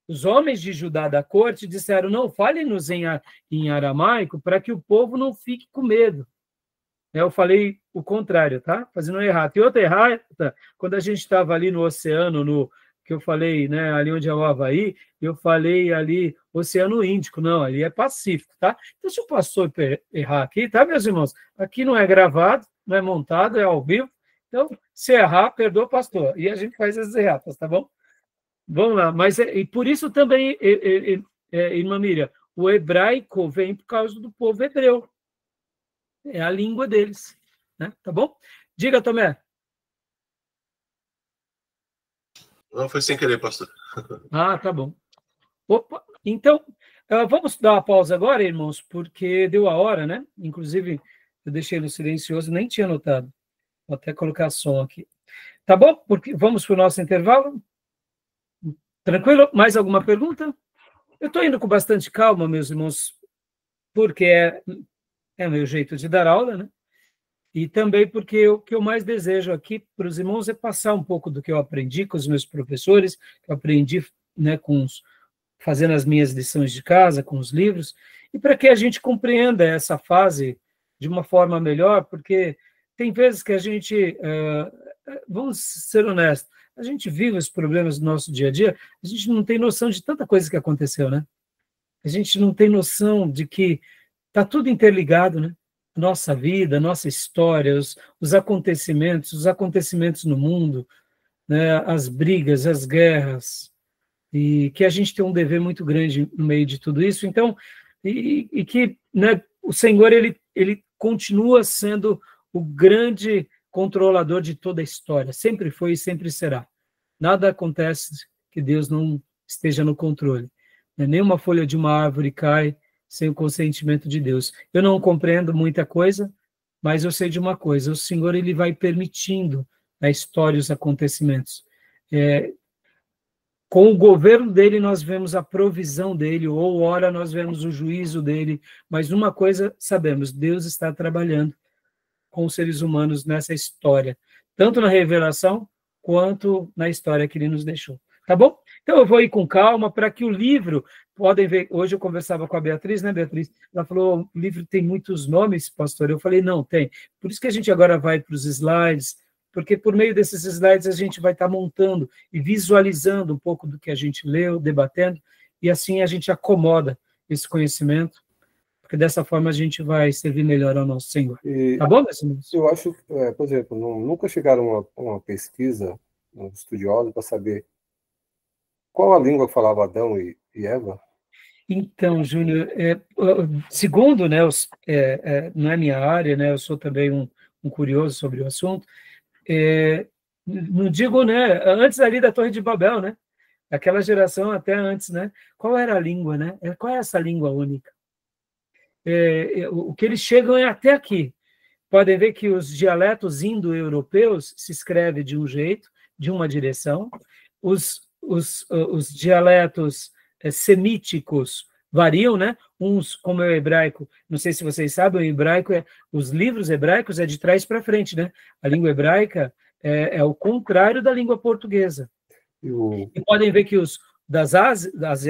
Os homens de Judá da corte disseram, não, fale-nos em aramaico para que o povo não fique com medo. Eu falei o contrário, tá? Fazendo uma errata. E outra errata, quando a gente estava ali no oceano, que eu falei, né, ali onde é o Havaí, eu falei ali Oceano Índico. Não, ali é Pacífico, tá? Então, se o pastor errar aqui, tá, meus irmãos? Aqui não é gravado, não é montado, é ao vivo. Então, se errar, perdoa o pastor. E a gente faz as erratas, tá bom? Vamos lá. Mas, e por isso também, irmã Miriam, o hebraico vem por causa do povo hebreu. É a língua deles, né? Tá bom? Diga, Tomé. Não, foi sem querer, pastor. Ah, tá bom. Opa, então, vamos dar uma pausa agora, irmãos, porque deu a hora, né? Inclusive, eu deixei no silencioso, nem tinha notado. Vou até colocar som aqui. Tá bom? Vamos para o nosso intervalo? Tranquilo? Mais alguma pergunta? Eu estou indo com bastante calma, meus irmãos, porque é meu jeito de dar aula, né? E também porque o que eu mais desejo aqui para os irmãos é passar um pouco do que eu aprendi com os meus professores, que eu aprendi, né, fazendo as minhas lições de casa, com os livros, e para que a gente compreenda essa fase de uma forma melhor, porque tem vezes que a gente, vamos ser honestos, a gente vive os problemas do nosso dia a dia, a gente não tem noção de tanta coisa que aconteceu, né? A gente não tem noção de que está tudo interligado, né? Nossa vida, nossa história, os acontecimentos no mundo, né? As brigas, as guerras, e que a gente tem um dever muito grande no meio de tudo isso. Então, e que, né, o Senhor ele continua sendo o grande controlador de toda a história, sempre foi e sempre será. Nada acontece que Deus não esteja no controle. Nenhuma folha de uma árvore cai sem o consentimento de Deus. Eu não compreendo muita coisa, mas eu sei de uma coisa, o Senhor ele vai permitindo a história, os acontecimentos. Com o governo dele, nós vemos a provisão dele, ou ora nós vemos o juízo dele, mas uma coisa sabemos, Deus está trabalhando com os seres humanos nessa história, tanto na revelação, quanto na história que ele nos deixou. Tá bom? Então eu vou ir com calma para que o livro, podem ver, hoje eu conversava com a Beatriz, né, Beatriz? Ela falou, o livro tem muitos nomes, pastor. Eu falei, não, tem. Por isso que a gente agora vai para os slides, porque por meio desses slides a gente vai estar montando e visualizando um pouco do que a gente leu, debatendo, e assim a gente acomoda esse conhecimento, porque dessa forma a gente vai servir melhor ao nosso Senhor. Tá bom, meus irmãos? Eu acho, por exemplo, nunca chegaram a uma pesquisa, um estudioso, para saber qual a língua que falava Adão e Eva? Então, Júnior, segundo, né, não é minha área, né, eu sou também um curioso sobre o assunto, não digo, né, antes ali da Torre de Babel, né, aquela geração até antes, né, qual era a língua, né, qual é essa língua única? O que eles chegam é até aqui. Podem ver que os dialetos indo-europeus se escrevem de um jeito, de uma direção, os dialetos semíticos variam, né? Uns, como é o hebraico, não sei se vocês sabem, o hebraico os livros hebraicos é de trás para frente, né? A língua hebraica é o contrário da língua portuguesa. E podem ver que os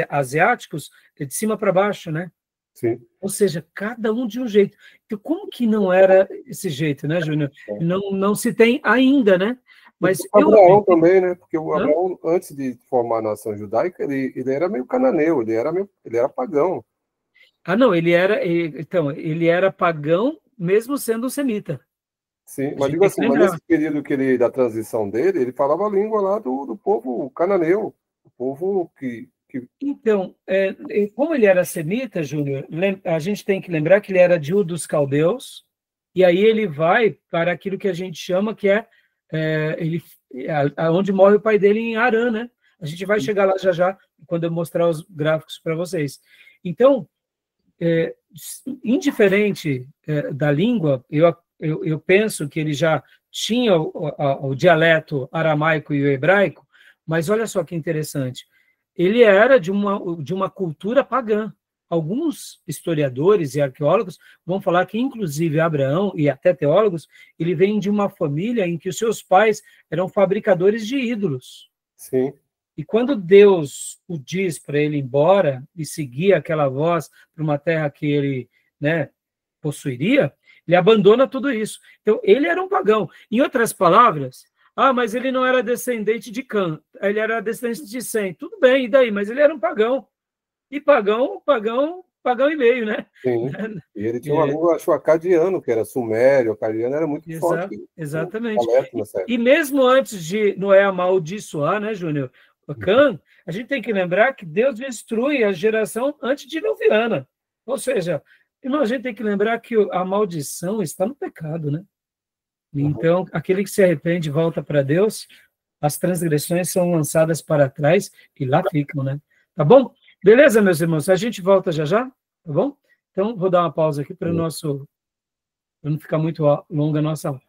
asiáticos é de cima para baixo, né? Sim. Ou seja, cada um de um jeito. Então, como que não era esse jeito, né, Júnior? Não se tem ainda, né? Mas Abraão também, né? Porque o Abraão, antes de formar a nação judaica, ele era meio cananeu, ele era pagão. Ah, não, ele era pagão, mesmo sendo um semita. Sim, mas digo assim, nesse período da transição dele, ele falava a língua lá do povo cananeu, o povo que... Então, como ele era semita, Júnior, a gente tem que lembrar que ele era de Ur dos Caldeus, e aí ele vai para aquilo que a gente chama que onde morre o pai dele, em Harã, né? A gente vai chegar lá já, quando eu mostrar os gráficos para vocês. Então, indiferente da língua, eu penso que ele já tinha o dialeto aramaico e o hebraico, Mas olha só que interessante. Ele era de uma cultura pagã. Alguns historiadores e arqueólogos vão falar que, inclusive, Abraão, e até teólogos, ele vem de uma família em que os seus pais eram fabricadores de ídolos. Sim. E quando Deus o diz para ele ir embora e seguir aquela voz para uma terra que ele, né, possuiria, ele abandona tudo isso. Então, ele era um pagão. Em outras palavras, mas ele não era descendente de Cã, ele era descendente de Sem. Tudo bem, e daí? Mas ele era um pagão. E pagão e meio, né? Sim. E ele tinha uma língua, acho, acadiano, que era sumério, acadiano era muito forte. Exatamente. E mesmo antes de Noé amaldiçoar, né, Júnior? Cã, a gente tem que lembrar que Deus destrui a geração antediluviana. Ou seja, a gente tem que lembrar que a maldição está no pecado, né? Então, aquele que se arrepende e volta para Deus, as transgressões são lançadas para trás e lá ficam, né? Tá bom? Beleza, meus irmãos? A gente volta já já, tá bom? Então, vou dar uma pausa aqui para não ficar muito longa a nossa aula.